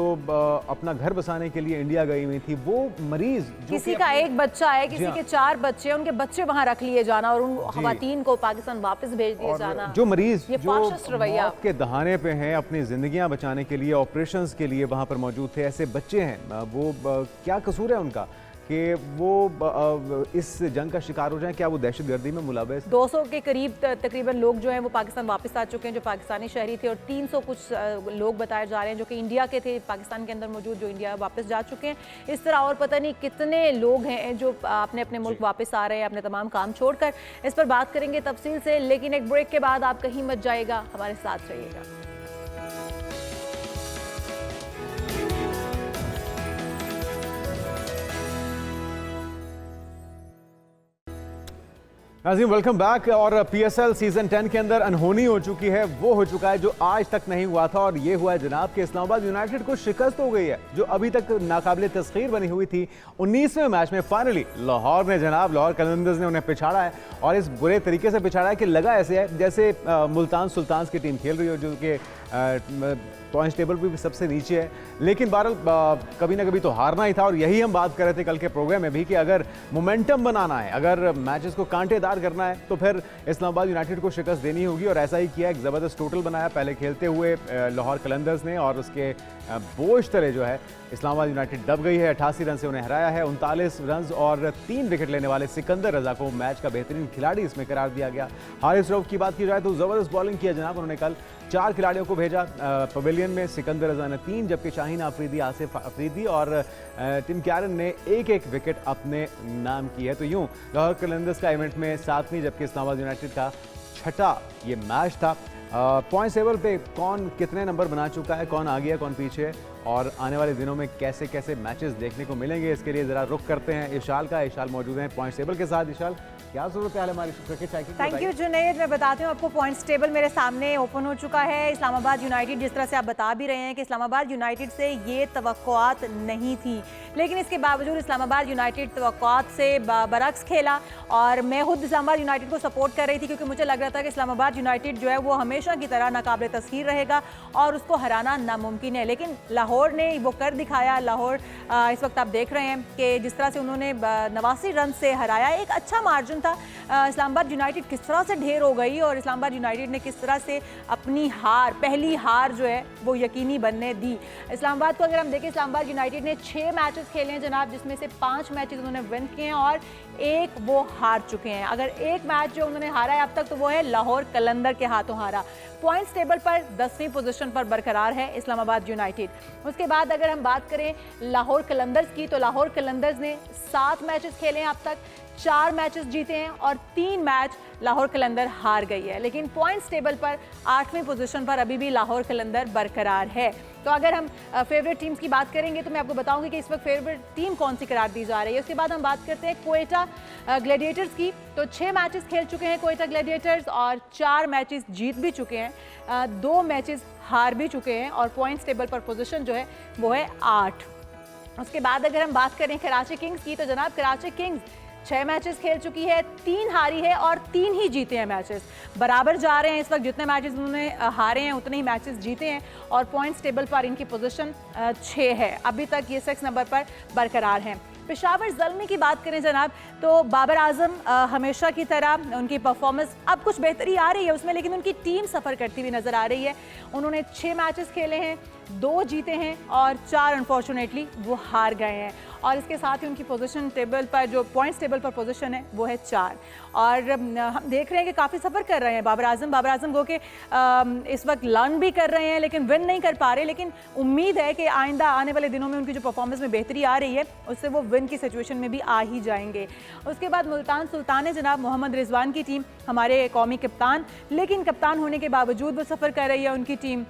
अपना घर बसाने के लिए इंडिया गई हुई थी, वो मरीज किसी का एक बच्चा है, किसी के 4 बच्चे हैं, उनके बच्चे वहां रख लिए जाना और उन खवातीन को पाकिस्तान वापस भेज दिए जाना। जो मरीज ये जो मौत के दहाने पे हैं, अपनी जिंदगियां बचाने के लिए, ऑपरेशंस के लिए वहां पर मौजूद थे, ऐसे बच्चे हैं, वो क्या कसूर है उनका कि वो इस जंग का शिकार हो जाएं? क्या वो दहशतगर्दी में मुलव्वस? 200 के करीब तकरीबन लोग जो हैं वो पाकिस्तान वापस आ चुके हैं, जो पाकिस्तानी शहरी थे, और 300 कुछ लोग बताए जा रहे हैं जो कि इंडिया के थे, पाकिस्तान के अंदर मौजूद, जो इंडिया वापस जा चुके हैं। इस तरह और पता नहीं कितने लोग हैं जो अपने अपने मुल्क वापस आ रहे हैं अपने तमाम काम छोड़कर। इस पर बात करेंगे तफसील से, लेकिन एक ब्रेक के बाद आप कहीं मत जाइएगा, हमारे साथ रहिएगा। नाज़रीन वेलकम बैक। और PSL सीजन 10 के अंदर अनहोनी हो चुकी है, वो हो चुका है जो आज तक नहीं हुआ था, और ये हुआ है जनाब कि इस्लामाबाद यूनाइटेड को शिकस्त हो गई है जो अभी तक नाकाबिले तस्खीर बनी हुई थी। 19वें मैच में फाइनली लाहौर ने जनाब, लाहौर कलंदर्स ने उन्हें पिछाड़ा है, और इस बुरे तरीके से पिछाड़ा है कि लगा ऐसे है जैसे मुल्तान सुल्तान्स की टीम खेल रही हो, जो कि पॉइंट्स टेबल पे भी सबसे नीचे है। लेकिन बहरहाल कभी ना कभी तो हारना ही था, और यही हम बात कर रहे थे कल के प्रोग्राम में भी कि अगर मोमेंटम बनाना है, अगर मैचेस को कांटेदार करना है, तो फिर इस्लामाबाद यूनाइटेड को शिकस्त देनी होगी, और ऐसा ही किया। एक ज़बरदस्त टोटल बनाया पहले खेलते हुए लाहौर कलंदर्स ने, और उसके बोझ तले जो है इस्लामाबाद यूनाइटेड दब गई है। 88 रन से उन्हें हराया है। 39 रन और 3 विकेट लेने वाले सिकंदर रजा को मैच का बेहतरीन खिलाड़ी इसमें करार दिया गया। हारिस रऊफ की बात की जाए तो ज़बरदस्त बॉलिंग किया जनाब उन्होंने कल। 4 खिलाड़ियों को भेजा पवेलियन में, सिकंदर रजा ने 3, जबकि शाहीन आफरीदी, आसिफ अफरीदी और टिम कैरन ने 1-1 विकेट अपने नाम की है। तो यूं लाहौर कलंदर्स का इवेंट में 7वीं, जबकि इस्लामाबाद यूनाइटेड का 6ठा ये मैच था। पॉइंट टेबल पे कौन कितने नंबर बना चुका है, कौन आगे है, कौन पीछे है, और आने वाले दिनों में कैसे कैसे मैचेस देखने को मिलेंगे, इसके लिए ज़रा रुख करते हैं इशाल का। इशाल मौजूद हैं पॉइंट टेबल के साथ। इशाल, क्या ज़रूरत है हमारी क्रिकेट चाय की? Thank you Junaid. मैं बताती हूँ आपको, पॉइंट्स टेबल मेरे सामने ओपन हो चुका है। इस्लामाबाद यूनाइटेड, जिस तरह से आप बता भी रहे हैं कि इस्लामाबाद यूनाइटेड से ये तवक्कुआत नहीं थी, लेकिन इसके बावजूद इस्लामाबाद यूनाइटेड तवक्कुआत से बरक्स खेला, और मैं खुद इस्लामाबाद यूनाइटेड को सपोर्ट कर रही थी, क्योंकि मुझे लग रहा था कि इस्लामाबाद यूनाइटेड जो है वो हमेशा की तरह नाकाबिले तस्खीर रहेगा और उसको हराना नामुमकिन है। लेकिन लाहौर ने वो कर दिखाया। लाहौर इस वक्त आप देख रहे हैं कि जिस तरह से उन्होंने 89 रन से हराया, एक अच्छा मार्जिन था। इस्लामाबाद यूनाइटेड किस तरह से ढेर हो गई, और इस्लामाबाद यूनाइटेड ने किस तरह से अपनी हार, पहली हार जो है वो यकीनी बनने दी। इस्लामाबाद को अगर हम देखें, इस्लामाबाद यूनाइटेड ने 6 मैचेस खेले हैं जनाब, जिसमें से 5 मैचेस उन्होंने विन किए हैं और 1 वो हार चुके हैं। अगर एक मैच जो उन्होंने हारा है अब तक, तो वो है लाहौर कलंदर के हाथों हारा। पॉइंट्स टेबल पर 10वीं पोजीशन पर बरकरार है इस्लामाबाद यूनाइटेड। उसके बाद अगर हम बात करें लाहौर कलंदर्स की, तो लाहौर कलंदर्स ने 7 मैचेस खेले हैं अब तक, 4 मैचेस जीते हैं और 3 मैच लाहौर कलंदर हार गई है। लेकिन पॉइंट्स टेबल पर 8वीं पोजीशन पर अभी भी लाहौर कलंदर बरकरार है। तो अगर हम फेवरेट टीम्स की बात करेंगे तो मैं आपको बताऊंगी कि इस वक्त फेवरेट टीम कौन सी करार दी जा रही है। उसके बाद हम बात करते हैं क्वेटा ग्लैडिएटर्स की। तो 6 मैचेस खेल चुके हैं क्वेटा ग्लैडिएटर्स और 4 मैचेस जीत भी चुके हैं, 2 मैचेस हार भी चुके हैं, और पॉइंट्स टेबल पर पोजीशन जो है वो है 8। उसके बाद अगर हम बात करें कराची किंग्स की, तो जनाब कराची किंग्स 6 मैचेस खेल चुकी है, 3 हारी है और 3 ही जीते हैं मैचेस। बराबर जा रहे हैं इस वक्त, जितने मैचेस उन्होंने हारे हैं उतने ही मैचेस जीते हैं, और पॉइंट्स टेबल पर इनकी पोजीशन 6 है। अभी तक ये 6 नंबर पर बरकरार हैं। पेशावर ज़ल्मी की बात करें जनाब, तो बाबर आजम हमेशा की तरह उनकी परफॉर्मेंस अब कुछ बेहतरी आ रही है उसमें, लेकिन उनकी टीम सफ़र करती हुई नज़र आ रही है। उन्होंने 6 मैचेस खेले हैं, 2 जीते हैं और 4 अनफॉर्चुनेटली वो हार गए हैं, और इसके साथ ही उनकी पोजीशन टेबल पर, जो पॉइंट्स टेबल पर पोजीशन है वो है 4। और हम देख रहे हैं कि काफ़ी सफ़र कर रहे हैं बाबर आजम गो के इस वक्त लर्न भी कर रहे हैं लेकिन विन नहीं कर पा रहे। लेकिन उम्मीद है कि आइंदा आने वाले दिनों में उनकी जो परफॉर्मेंस में बेहतरी आ रही है उससे वो विन की सिचुएशन में भी आ ही जाएंगे। उसके बाद मुल्तान सुल्तान है जनाब, मोहम्मद रिजवान की टीम, हमारे कौमी कप्तान, लेकिन कप्तान होने के बावजूद वो सफ़र कर रही है उनकी टीम,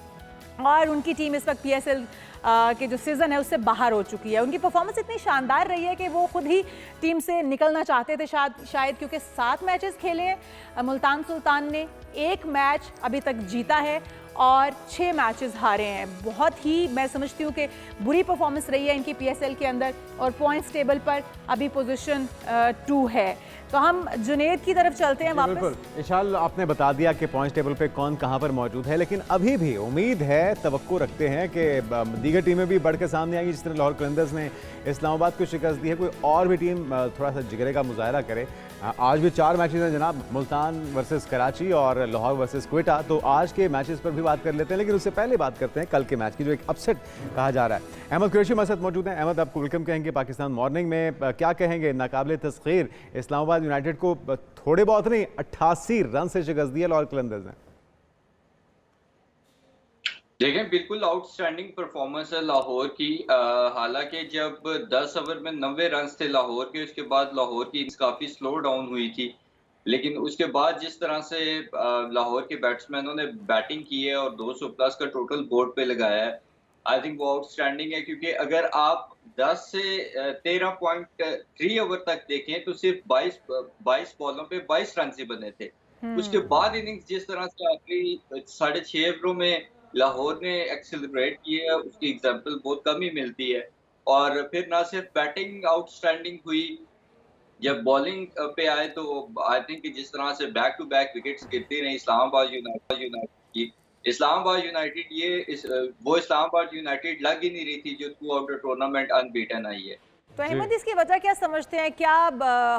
और उनकी टीम इस वक्त PSL के जो सीज़न है उससे बाहर हो चुकी है। उनकी परफॉर्मेंस इतनी शानदार रही है कि वो खुद ही टीम से निकलना चाहते थे शायद, क्योंकि 7 मैचेस खेले हैं मुल्तान सुल्तान ने, 1 मैच अभी तक जीता है और 6 मैचेस हारे हैं। बहुत ही मैं समझती हूँ कि बुरी परफॉर्मेंस रही है इनकी पीएसएल के अंदर, और पॉइंट्स टेबल पर अभी पोजीशन 2 है। तो हम जुनेद की तरफ चलते हैं वापस। बिल्कुल इशाल, आपने बता दिया कि पॉइंट्स टेबल पे कौन कहां पर मौजूद है, लेकिन अभी भी उम्मीद है, तवक्को रखते हैं कि दीगर टीमें भी बढ़ के सामने आएंगी। जिस तरह लाहौर कलंदर्स ने इस्लामाबाद को शिकस्त दी है, कोई और भी टीम थोड़ा सा जिगरे का मुजाहरा करे। आज भी 4 मैचेस हैं जनाब, मुल्तान वर्सेस कराची और लाहौर वर्सेस क्वेटा। तो आज के मैचेस पर भी बात कर लेते हैं, लेकिन उससे पहले बात करते हैं कल के मैच की, जो एक अपसेट कहा जा रहा है। अहमद कुरैशी हमारे साथ मौजूद हैं। अहमद, आपको वेलकम कहेंगे पाकिस्तान मॉर्निंग में। क्या कहेंगे, नाकाबिले तस्खीर इस्लामाबाद यूनाइटेड को थोड़े बहुत नहीं 88 रन से शिकस्त दिया लाहौर कलंदर्स ने। देखें, बिल्कुल आउटस्टैंडिंग परफॉर्मेंस है लाहौर की। हालांकि जब 10 ओवर में 90 रन थे लाहौर के, उसके बाद लाहौर की काफ़ी स्लो डाउन हुई थी। लेकिन उसके बाद जिस तरह से लाहौर के बैट्समैनों ने बैटिंग की है और 200 प्लस का टोटल बोर्ड पे लगाया है, आई थिंक वो आउटस्टैंडिंग है। क्योंकि अगर आप 10 से 13.3 ओवर तक देखें तो सिर्फ 22 बॉलों पे 22 रन ही बने थे। उसके बाद इनिंग्स जिस तरह से आखिरी 6.5 ओवरों में लाहौर ने एक्सेलरेट की है, उसकी एग्जांपल बहुत कम ही मिलती है। और फिर ना सिर्फ बैटिंग आउटस्टैंडिंग हुई, जब बॉलिंग पे आए तो आई थिंक कि जिस तरह से बैक टू बैक विकेट्स गिरती रही इस्लामाबाद यूनाइटेड की। इस्लामाबाद यूनाइटेड वो इस्लामाबाद यूनाइटेड लग ही नहीं रही थी जो throughout the tournament unbeaten आई है। तो अहमद, इसकी वजह क्या समझते हैं? क्या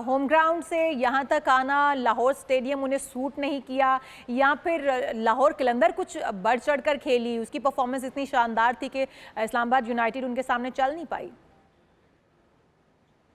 होम ग्राउंड से यहाँ तक आना, लाहौर स्टेडियम उन्हें सूट नहीं किया, या फिर लाहौर कलंदर कुछ बढ़ चढ़ कर खेली, उसकी परफॉर्मेंस इतनी शानदार थी कि इस्लामाबाद यूनाइटेड उनके सामने चल नहीं पाई?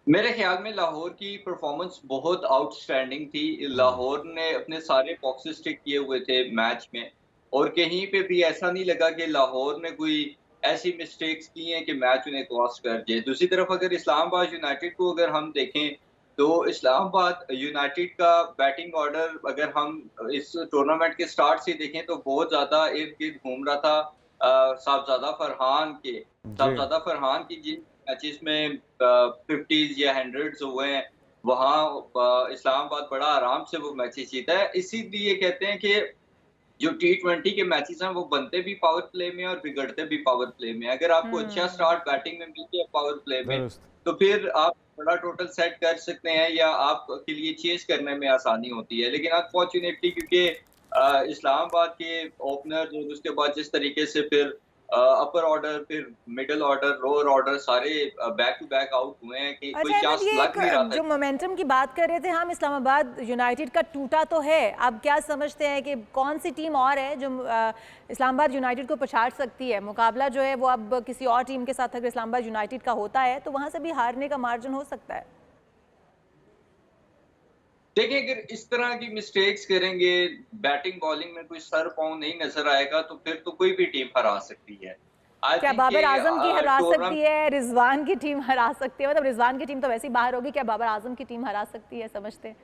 मेरे ख्याल में लाहौर की परफॉर्मेंस बहुत आउटस्टैंडिंग थी। लाहौर ने अपने सारे बॉक्सेस टिक किए हुए थे मैच में, और कहीं पे भी ऐसा नहीं लगा कि लाहौर ने कोई ऐसी मिस्टेक्स की हैं कि मैच उन्हें कॉस्ट कर जाए। दूसरी तरफ अगर इस्लामाबाद यूनाइटेड को अगर हम देखें तो इस्लामाबाद यूनाइटेड का बैटिंग ऑर्डर अगर हम इस टूर्नामेंट के स्टार्ट से देखें तो बहुत ज़्यादा इर्द-गिर्द घूम रहा था साहबजादा फरहान की जिन मैचेस में 50s या 100s हुए हैं, वहाँ इस्लामाबाद बड़ा आराम से वो मैचेस जीता है। इसीलिए कहते हैं कि जो T20 के मैचेस हैं वो बनते भी पावर प्ले में और बिगड़ते भी पावर प्ले में। अगर आपको अच्छा स्टार्ट बैटिंग में मिल गया पावर प्ले में, तो फिर आप बड़ा टोटल सेट कर सकते हैं या आपके लिए चेस करने में आसानी होती है। लेकिन अनफॉर्चुनेटली क्योंकि इस्लामाबाद के ओपनर और उसके बाद जिस तरीके से फिर अपर ऑर्डर, फिर मिडिल ऑर्डर, लोअर ऑर्डर सारे बैक टू बैक आउट हुए हैं कि कोई चांस लग नहीं रहा था। जो मोमेंटम की बात कर रहे थे हम, इस्लामाबाद यूनाइटेड का टूटा तो है। अब क्या समझते हैं कि कौन सी टीम और है जो इस्लामाबाद यूनाइटेड को पछाड़ सकती है? मुकाबला जो है वो अब किसी और टीम के साथ अगर इस्लामाबाद यूनाइटेड का होता है तो वहां से भी हारने का मार्जिन हो सकता है। देखिए, अगर इस तरह की मिस्टेक्स करेंगे, बैटिंग बॉलिंग में कोई सर पाँव नहीं नजर आएगा, तो फिर तो कोई भी टीम हरा सकती है। क्या बाबर आजम की हरा सकती है? रिजवान की टीम हरा सकती है? मतलब रिजवान की टीम तो वैसे ही बाहर होगी, क्या बाबर आजम की टीम हरा सकती है? समझते हैं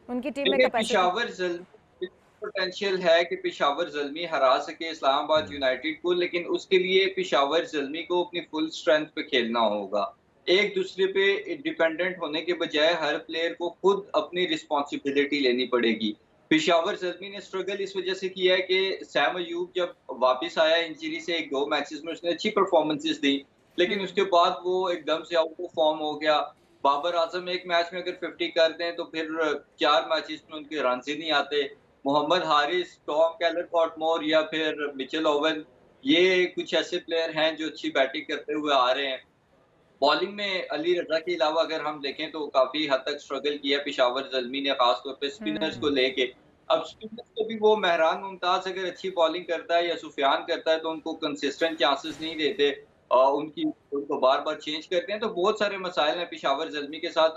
उनकी टीम में पेशावर ज़ल्मी पोटेंशियल है कि पेशावर ज़ल्मी हरा सके इस्लामाबाद यूनाइटेड को, लेकिन उसके लिए पेशावर ज़ल्मी को अपनी फुल स्ट्रेंथ पे खेलना होगा। एक दूसरे पे डिपेंडेंट होने के बजाय हर प्लेयर को खुद अपनी रिस्पॉन्सिबिलिटी लेनी पड़ेगी। पेशावर ज़ल्मी ने स्ट्रगल इस वजह से किया है कि सैम अयूब जब वापस आया इंजरी से 1-2 मैचेस में उसने अच्छी परफॉर्मेंसेस दी, लेकिन उसके बाद वो एकदम से आउट ऑफ फॉर्म हो गया। बाबर आजम एक मैच में अगर 50 कर दें तो फिर 4 मैचेस में उनके रन ही नहीं आते। मोहम्मद हारिस, टॉम कैलर-फॉर्टमोर या फिर मिचेल ओवन, ये कुछ ऐसे प्लेयर हैं जो अच्छी बैटिंग करते हुए आ रहे हैं। बॉलिंग में अली रजा के अलावा अगर हम देखें तो काफी हद तक स्ट्रगल किया पेशावर ज़ल्मी ने, खासतौर पे स्पिनर्स को लेके। अब स्पिनर्स को भी वो मेहरान मुमताज अगर अच्छी बॉलिंग करता है या सुफियान करता है तो उनको कंसिस्टेंट चांसेस नहीं देते, उनको बार बार चेंज करते हैं। तो बहुत सारे मसाइल हैं पेशावर ज़ल्मी के साथ।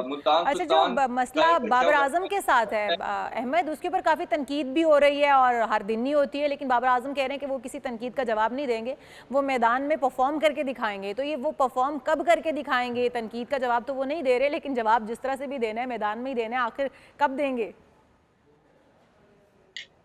मुल्तान अच्छा, जो मसला बाबर आजम के साथ है अहमद, उसके ऊपर काफ़ी तनकीद भी हो रही है और हर दिन नहीं होती है, लेकिन बाबर आजम कह रहे हैं कि वो किसी तनकीद का जवाब नहीं देंगे, वो मैदान में परफॉर्म करके दिखाएंगे। तो ये वो परफॉर्म कब करके दिखाएंगे? तनकीद का जवाब तो वो नहीं दे रहे, लेकिन जवाब जिस तरह से भी देना है मैदान में ही देना है, आखिर कब देंगे?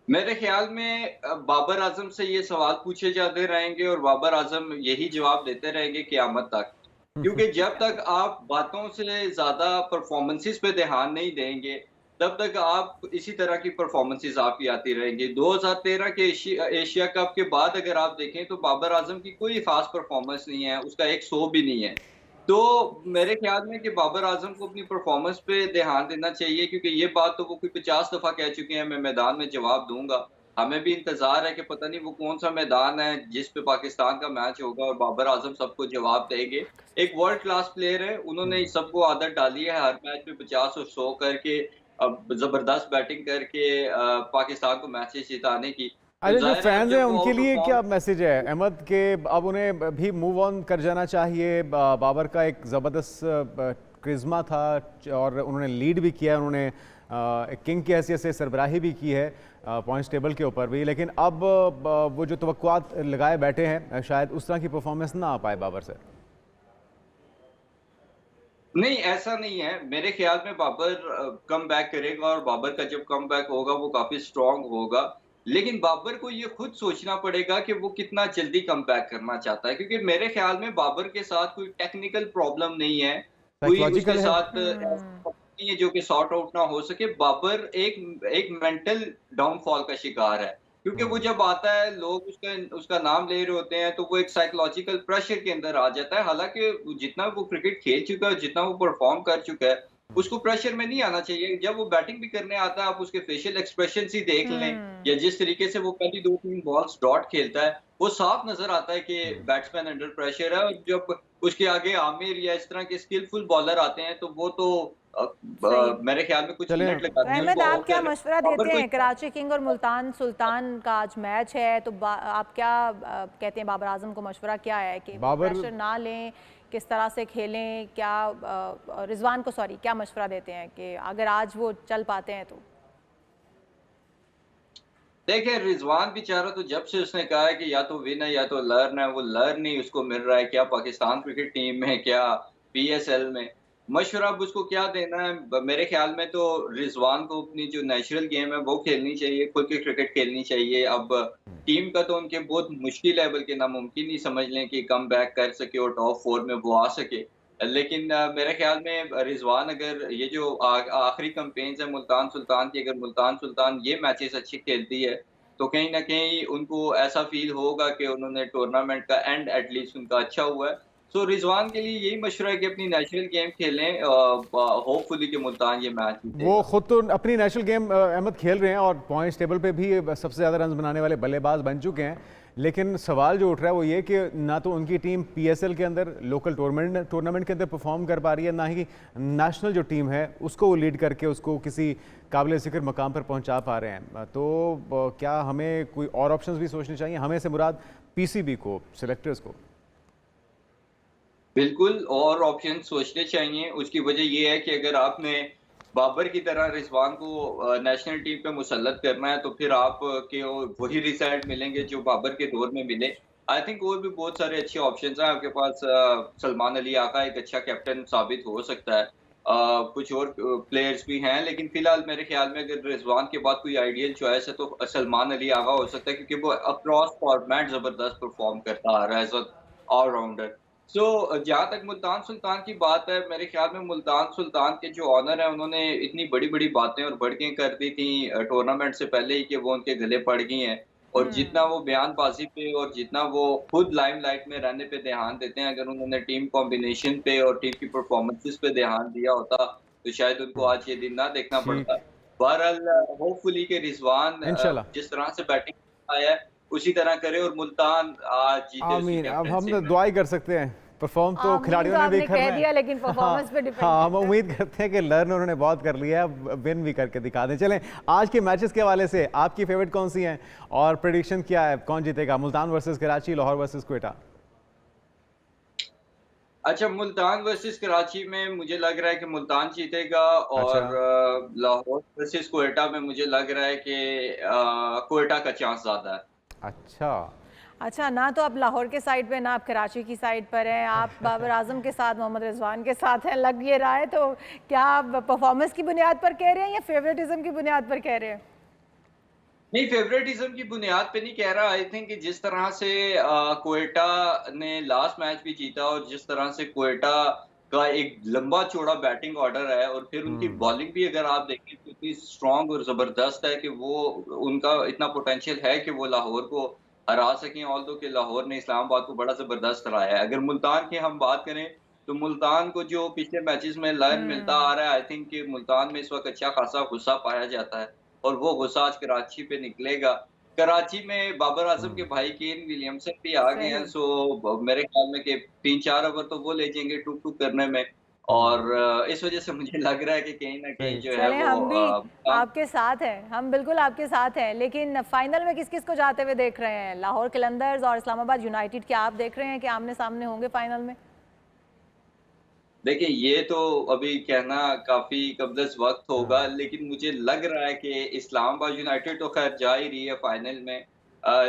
मेरे ख्याल में बाबर आजम से ये सवाल पूछे जाते रहेंगे और बाबर आजम यही जवाब देते रहेंगे क़यामत तक, क्योंकि जब तक आप बातों से ज़्यादा परफॉर्मेंसेस पे ध्यान नहीं देंगे तब तक आप इसी तरह की परफॉर्मेंसेस आपकी आती रहेंगी। 2013 के एशिया कप के बाद अगर आप देखें तो बाबर आज़म की कोई ख़ास परफॉर्मेंस नहीं है, उसका एक 100 भी नहीं है। तो मेरे ख़्याल में कि बाबर आज़म को अपनी परफॉर्मेंस पे ध्यान देना चाहिए, क्योंकि ये बात तो वो कोई 50 दफ़ा कह चुके हैं, मैं मैदान में जवाब दूँगा। हमें भी इंतज़ार है कि पता नहीं वो कौन-सा मैदान है जिस पे पाकिस्तान का मैच होगा और बाबर आज़म सबको जवाब देंगे। एक वर्ल्ड क्लास प्लेयर है, उन्होंने सबको आदत डाली है हर मैच में 50 और 100 करके ज़बरदस्त बैटिंग करके पाकिस्तान को मैचेस जिताने की। तो अच्छा, जो ज़ाहिर है अब फैंस हैं जब वो उनके आउट ऑफ लिए क्या फॉर्म। मैसेज है अहमद के अब उन्हें भी मूव ऑन कर जाना चाहिए? बाबर का एक ज़बरदस्त क्रिज्मा था और उन्होंने लीड भी किया, उन्होंने एक किंग की हैसियत से सरबराही भी की है पॉइंट्स टेबल के ऊपर भी, लेकिन अब वो जो तवक्कुआत लगाए बैठे हैं शायद उस तरह की परफॉर्मेंस ना आ पाए बाबर से। नहीं, ऐसा नहीं है। मेरे ख़्याल में बाबर कम बैक करेगा और बाबर का जब कम बैक होगा वो काफ़ी स्ट्रॉन्ग होगा। लेकिन बाबर को ये खुद सोचना पड़ेगा कि वो कितना जल्दी कम बैक करना चाहता है, क्योंकि मेरे ख़्याल में बाबर के साथ कोई टेक्निकल प्रॉब्लम नहीं है, कोई उसके साइकोलॉजिकल है। साथ ऐसा नहीं है जो कि सॉर्ट आउट ना हो सके। बाबर एक एक मेंटल डाउनफॉल का शिकार है। क्योंकि वो जब आता है लोग उसका उसका नाम ले रहे होते हैं, तो वो एक साइकोलॉजिकल प्रेशर के अंदर आ जाता है। हालाँकि जितना वो क्रिकेट खेल चुका है, जितना वो परफ़ॉर्म कर चुका है, उसको प्रेशर में नहीं आना चाहिए। जब वो बैटिंग भी करने आता है, आप उसके फेशियल एक्सप्रेशंस ही देख लें या जिस तरीके से वो पहली 2-3 बॉल्स डॉट खेलता है, वो साफ नज़र आता है कि बैट्समैन अंडर प्रेशर है। और जब उसके आगे आमिर या इस तरह के स्किलफुल बॉलर आते हैं, तो वो तो सही। मेरे ख्याल में कुछ चलें। मिनट तो लगाते हैं अहमद, उसको आप आउट क्या करने में। मशवरा बाबर देते को हैं? कराची किंग और मुल्तान सुल्तान का आज मैच है, तो आप क्या कहते हैं, बाबर आजम को मशवरा क्या है कि वो बाबर प्रेशर ना लें, किस तरह से खेलें? क्या रिजवान को क्या मशवरा देते हैं कि अगर आज वो चल पाते हैं तो? देखिए, रिज़वान बेचारा तो जब से उसने कहा है कि या तो विन है या तो लर्न है, वो लर्न ही उसको मिल रहा है, क्या पाकिस्तान क्रिकेट टीम में, क्या पीएसएल में। मशवरा अब उसको क्या देना है, मेरे ख्याल में तो रिज़वान को अपनी जो नेचुरल गेम है वो खेलनी चाहिए, खुल के क्रिकेट खेलनी चाहिए। अब टीम का तो उनके बहुत मुश्किल है, बल्कि नामुमकिन ही समझ लें कि कम बैक कर सके और टॉप 4 में वो आ सके। लेकिन मेरे ख्याल में रिज़वान अगर ये जो आखिरी कैंपेन्स है मुल्तान सुल्तान की, अगर मुल्तान सुल्तान ये मैचेस अच्छी खेलती है, तो कहीं न कहीं उनको ऐसा फ़ील होगा कि उन्होंने टूर्नामेंट का एंड एट लीस्ट उनका अच्छा हुआ है। सो रिज़वान के लिए यही मशवरा है कि अपनी नेशनल गेम खेलें, होपफुली कि मुल्तान ये मैच वो जीतेगा। खुद तो अपनी नेशनल गेम अहमद खेल रहे हैं और पॉइंट्स टेबल पे भी सबसे ज़्यादा रन बनाने वाले बल्लेबाज बन चुके हैं, लेकिन सवाल जो उठ रहा है वो ये कि ना तो उनकी टीम पीएसएल के अंदर लोकल टूर्नामेंट के अंदर परफॉर्म कर पा रही है, ना ही नेशनल जो टीम है उसको वो लीड करके उसको किसी काबिल ज़िक्र मकाम पर पहुंचा पा रहे हैं। तो क्या हमें कोई और ऑप्शंस भी सोचने चाहिए, हमें से मुराद पीसीबी को, सिलेक्टर्स को? बिल्कुल, और ऑप्शन सोचने चाहिए। उसकी वजह ये है कि अगर आपने बाबर की तरह रिज़वान को नेशनल टीम पे मुसल्लत करना है, तो फिर आप के वही रिज़ल्ट मिलेंगे जो बाबर के दौर में मिले। आई थिंक और भी बहुत सारे अच्छे ऑप्शंस हैं आपके पास। सलमान अली आका एक अच्छा कैप्टन साबित हो सकता है। कुछ और प्लेयर्स भी हैं, लेकिन फ़िलहाल मेरे ख़्याल में अगर रिज़वान के बाद कोई आइडियल चॉइस है, तो सलमान अली आगा हो सकता है, क्योंकि वो अक्रॉस फॉर्मेट ज़बरदस्त परफ़ॉर्म करता आ रहा है एज़ अ ऑल-राउंडर। जहाँ तक मुल्तान सुल्तान की बात है, मेरे ख्याल में मुल्तान सुल्तान के जो ऑनर हैं, उन्होंने इतनी बड़ी-बड़ी बातें और बढ़कें कर दी थी टूर्नामेंट से पहले ही, कि वो उनके गले पड़ गई हैं। और जितना वो बयानबाज़ी पे और जितना वो खुद लाइमलाइट में रहने पे ध्यान देते हैं, अगर उन्होंने टीम कॉम्बिनेशन पे और टीम की परफॉर्मेंसेस पे ध्यान दिया होता, तो शायद उनको आज ये दिन ना देखना ठीक। पड़ता। बहरहाल होपफुली कि रिज़वान इंशाल्लाह। जिस तरह से बैटिंग आया है, उसी तरह करे और मुल्तान आज जीते उसकी आमीन। अब हम कैप्टनसी तो में। दुआ ही कर सकते हैं, परफॉर्म तो आमीन तो खिलाड़ियों ने भी आपने करना कह है। दिया, लेकिन हाँ परफॉर्मेंस पे डिपेंड हाँ, हम करता है। उम्मीद करते हैं कि लर्न उन्होंने बहुत कर लिया है, विन भी करके दिखा दें। चलें, आज के मैचेस के हवाले से आपकी फेवरेट कौन सी हैं और प्रेडिक्शन क्या है, कौन जीतेगा? Multan versus Karachi, Lahore versus Quetta? अच्छा, मुल्तान वर्सेस कराची में मुझे लग रहा है कि मुल्तान जीतेगा, अच्छा। और लाहौर वर्सेस क्वेटा में मुझे लग रहा है कि क्वेटा का चांस ज़्यादा है। अच्छा। अच्छा, ना तो आप लाहौर के साइड पे, ना आप कराची की साइड पर हैं, आप बाबर आजम के साथ, मोहम्मद रिजवान के साथ हैं, लग ये रहा है। तो क्या आप परफॉर्मेंस की बुनियाद पर कह रहे हैं या फेवरेटिज्म की बुनियाद पर कह रहे हैं? नहीं, फेवरेटिज्म की बुनियाद पे नहीं कह रहा। आई थिंक कि जिस तरह से क्वेटा ने लास्ट मैच भी जीता और जिस तरह से क्वेटा का एक लंबा चौड़ा बैटिंग ऑर्डर है और फिर उनकी बॉलिंग भी अगर आप देखें तो इतनी स्ट्रांग और ज़बरदस्त है कि वो उनका इतना पोटेंशियल है कि वो लाहौर को हरा सकें। ऑल्दो कि लाहौर ने इस्लामाबाद को बड़ा ज़बरदस्त हराया है। अगर मुल्तान की हम बात करें तो मुल्तान को जो पिछले मैचेस में लर्न मिलता आ रहा है, आई थिंक कि मुल्तान में इस वक़्त अच्छा खासा गुस्सा पाया जाता है और वो गुस्सा आज कराची पे निकलेगा। कराची में बाबर आज़म के भाई केन विलियमसन भी आ गए हैं, सो मेरे ख्याल में कि 3-4 ओवर तो वो ले जाएँगे टूक-टूक करने में और इस वज़ह से मुझे लग रहा है कि कहीं न कहीं जो है चलें, वो हम भी आपके साथ हैं, हम बिल्कुल आपके साथ हैं, लेकिन फाइनल में किस-किस को जाते हुए देख रहे हैं? लाहौर कलंदर्स और इस्लामाबाद यूनाइटेड, क्या आप देख रहे हैं कि आमने-सामने होंगे फाइनल में? देखिए, ये तो अभी कहना काफ़ी कबलस वक़्त होगा, लेकिन मुझे लग रहा है कि इस्लामाबाद यूनाइटेड तो ख़ैर जा ही रही है फाइनल में।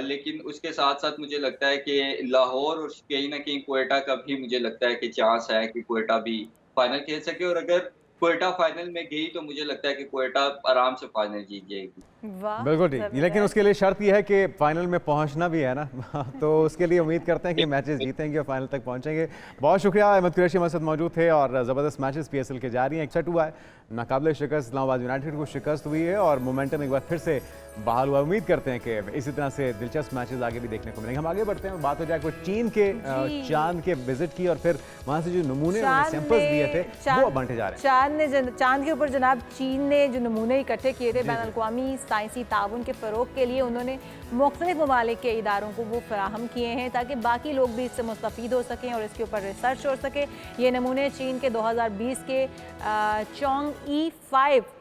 लेकिन उसके साथ-साथ मुझे लगता है कि लाहौर और कहीं न कहीं क्वेटा का भी मुझे लगता है कि चांस है कि क्वेटा भी फाइनल खेल सके और अगर क्वेटा फाइनल में गई तो मुझे लगता है कि क्वेटा आराम से फाइनल जीत जाएगी। वाह! बिल्कुल ठीक, लेकिन उसके लिए शर्त यह है कि फाइनल में पहुंचना भी है ना तो उसके लिए उम्मीद करते हैं कि मैचेस जीतेंगे और फाइनल तक पहुंचेंगे। बहुत शुक्रिया, अहमद कुरैशी हमारे साथ मौजूद थे और ज़बरदस्त मैचेस पीएसएल के जारी हैं। एक सेट हुआ है, नाकाबिले शिकस्त इस्लामाबाद यूनाइटेड को शिकस्त हुई है और मोमेंटम एक बार फिर से बहाल हुआ। उम्मीद करते हैं कि इसी तरह से दिलचस्प मैचेस आगे भी देखने को मिलेंगे। हम आगे बढ़ते हैं, बात हो जाए चीन के चांद के विजिट की और फिर वहाँ से जो नमूने सैंपल्स दिए थे वो बांटे जा रहे हैं। चांद के ऊपर जनाब चीन ने जो नमूने इकट्ठे किए थे बैनुल-अक़वामी साइंसी ताउन के फ़रोग़ के लिए, उन्होंने मुख्तलिफ ममालिक के इदारों को वो फराहम किए हैं ताकि बाकी लोग भी इससे मुस्तफ़ीद हो सकें और इसके ऊपर रिसर्च हो सके। ये नमूने चीन के 2020 के चोंग-ई-5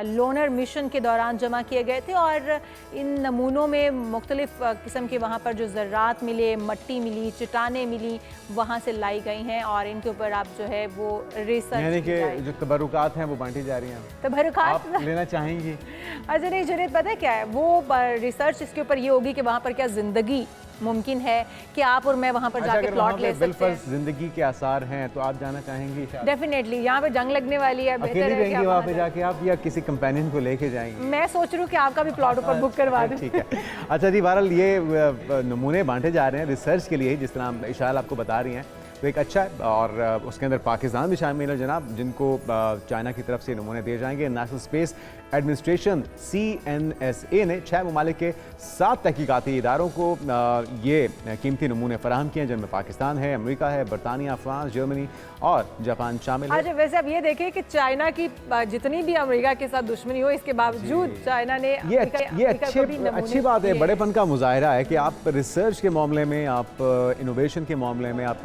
लोनर मिशन के दौरान जमा किए गए थे और इन नमूनों में मुख्तलिफ किस्म के वहाँ पर जो ज़र्रात मिले, मट्टी मिली, चट्टानें मिली, वहाँ से लाई गई हैं और इनके ऊपर आप जो है वो रिसर्च यानी कि जो तबरुकात हैं वो बांटी जा रही हैं। तबरुकात आप लेना चाहेंगी? अच्छा नहीं जुनैद, पता है क्या है वो रिसर्च इसके ऊपर ये होगी कि वहाँ पर क्या ज़िंदगी मुमकिन है कि आप और मैं वहाँ पर जाके प्लॉट ले सकते हैं। जिंदगी के आसार हैं तो आप जाना चाहेंगी? डेफिनेटली, यहाँ पे जंग लगने वाली है, बेहतर है कि वहाँ पे जाके आप या किसी कंपेनियन को लेके जाएंगे? मैं सोच रही हूँ कि आपका भी प्लॉट ऊपर बुक करवा दूँ। ठीक है, अच्छा जी, बहरहाल ये नमूने बांटे जा रहे हैं रिसर्च के लिए, जिस तरह इशाल आपको बता रही हैं, तो एक अच्छा है और उसके अंदर पाकिस्तान भी शामिल है जनाब, जिनको चाइना की तरफ से नमूने दिए जाएंगे। नेशनल स्पेस एडमिनिस्ट्रेशन CNSA ने 6 ममालिक के 7 तहकीकाती इदारों को ये कीमती नमूने फराहम किए हैं, जिनमें पाकिस्तान है, अमेरिका है, बरतानिया, फ्रांस, जर्मनी और जापान शामिल है। अच्छा, वैसे अब ये देखें कि चाइना की जितनी भी अमेरिका के साथ दुश्मनी हो, इसके बावजूद चाइना ने ये अच्छी बात है, बड़ेपन का मुजाहरा है कि आप रिसर्च के मामले में, आप इनोवेशन के मामले में, आप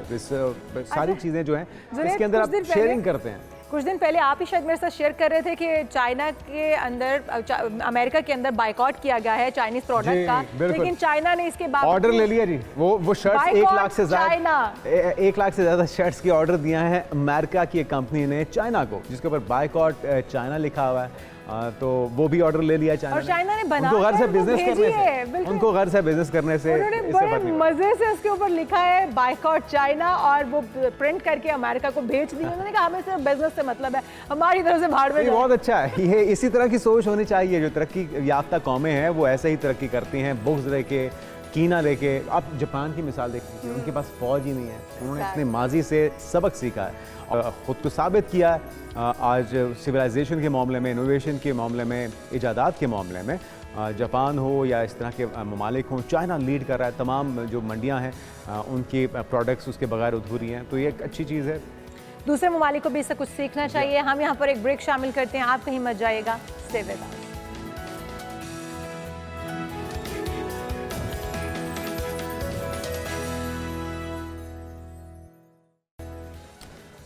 सारी चीज़ें जो हैं इसके अंदर आप शेयरिंग करते हैं। कुछ दिन पहले आप ही शायद मेरे साथ शेयर कर रहे थे कि चाइना के अंदर, अमेरिका के अंदर बायकॉट किया गया है चाइनीज प्रोडक्ट का, लेकिन चाइना ने इसके बाद ऑर्डर ले लिया जी। वो शर्ट्स 1 लाख से ज़्यादा शर्ट्स की ऑर्डर दिया है अमेरिका की एक कंपनी ने चाइना को, जिसके ऊपर बायकॉट चाइना लिखा हुआ है। तो वो भी ऑर्डर ले लिया चाइना और चाइना ने बना उनको घर से बिजनेस करने से, उनको घर से बिजनेस करने से उन्होंने बड़े मजे से उसके ऊपर लिखा है बायकॉट चाइना और वो प्रिंट करके अमेरिका को भेज दिया। उन्होंने कहा हमें सिर्फ बिजनेस से मतलब है, हमारी तरफ से भाड़ में। बहुत अच्छा है, ये इसी तरह की सोच होनी चाहिए। जो तरक्की याफ्ता कौमें हैं वो ऐसे ही तरक्की करती हैं, बुग्ज लेके, कीना लेके। आप जापान की मिसाल देख लीजिए, उनके पास फौज ही नहीं है, उन्होंने अपने माजी से सबक सीखा है और ख़ुद को साबित किया है। आज सिविलाइजेशन के मामले में, इनोवेशन के मामले में, इजादात के मामले में जापान हो या इस तरह के ममालिक हों, चाइना लीड कर रहा है। तमाम जो मंडियां हैं उनकी प्रोडक्ट्स उसके बगैर अधूरी हैं, तो ये एक अच्छी चीज़ है। दूसरे ममालिक को भी इससे कुछ सीखना चाहिए। हम यहाँ पर एक ब्रेक शामिल करते हैं, आप कहीं मत जाइएगा, स्टे विद अस।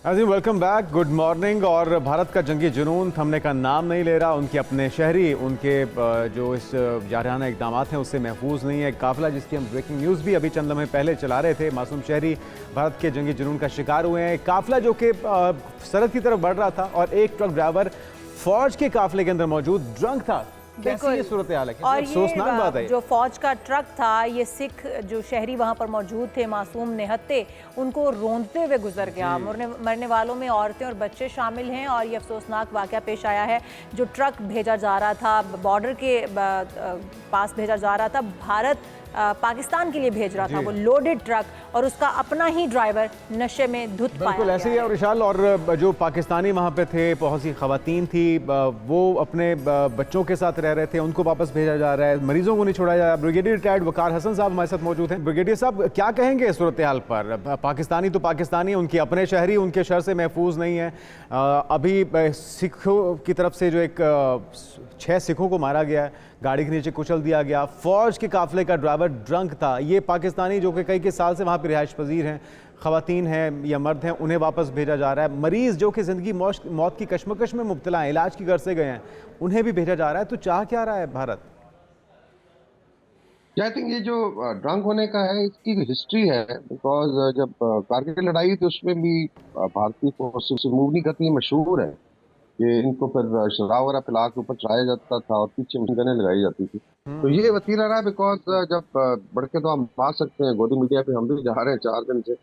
जी वेलकम बैक, गुड मॉर्निंग। और भारत का जंगी जुनून थमने का नाम नहीं ले रहा। उनके अपने शहरी, उनके जो इस जारहाना इक़दाम हैं उससे महफूज नहीं है। काफिला जिसकी हम ब्रेकिंग न्यूज़ भी अभी चंद लम्हे पहले चला रहे थे, मासूम शहरी भारत के जंगी जुनून का शिकार हुए हैं। काफिला जो कि सरहद की तरफ बढ़ रहा था और एक ट्रक ड्राइवर फौज के काफिले के अंदर मौजूद ड्रंक था। कैसी ये सूरत हाल है? और अफसोसनाक बात है। जो फौज का ट्रक था, ये सिख जो शहरी वहाँ पर मौजूद थे, मासूम निहत्ते, उनको रोंदते हुए गुजर गया। मरने वालों में औरतें और बच्चे शामिल हैं और ये अफसोसनाक वाक़या पेश आया है। जो ट्रक भेजा जा रहा था, बॉर्डर के पास भेजा जा रहा था, भारत पाकिस्तान के लिए भेज रहा था, वो लोडेड ट्रक, और उसका अपना ही ड्राइवर नशे में धुत पाया बिल्कुल ऐसे ही गया है। और विशाल, और जो पाकिस्तानी वहाँ पे थे, बहुत सी खवातीन थी, वो अपने बच्चों के साथ रह रहे थे, उनको वापस भेजा जा रहा है, मरीजों को नहीं छोड़ा जा रहा। ब्रिगेडियर रिटायर्ड वकार हसन साहब हमारे साथ मौजूद हैं। ब्रिगेडियर साहब, क्या कहेंगे इस सूरत हाल पर? पाकिस्तानी तो पाकिस्तानी, उनके अपने शहरी उनके शर से महफूज नहीं है। अभी सिखों की तरफ से जो एक 6 सिखों को मारा गया है, गाड़ी के नीचे कुचल दिया गया, फौज के काफिले का ड्राइवर ड्रंक था। ये पाकिस्तानी जो कि कई साल से वहाँ पर रिहाइश पजीर हैं, खवातीन हैं या मर्द हैं, उन्हें वापस भेजा जा रहा है। मरीज़ जो कि ज़िंदगी मौत की कश्मकश में मुब्तला हैं, इलाज की गर्ज से गए हैं, उन्हें भी भेजा जा रहा है। तो चाह क्या रहा है भारत? आई थिंक ये जो ड्रंक होने का है, इसकी हिस्ट्री है। बिकॉज जब कारगिल की लड़ाई थी उसमें भी भारतीय फोर्सेस मूव नहीं करती, मशहूर है कि इनको फिर शराब वगैरह पिला के ऊपर चढ़ाया जाता था और पीछे गनें लगाई जाती थी। तो ये वतीरा रहा। बिकॉज जब बढ़ के तो हम मार सकते हैं, गोदी मीडिया पे हम भी जा रहे हैं 4 दिन से,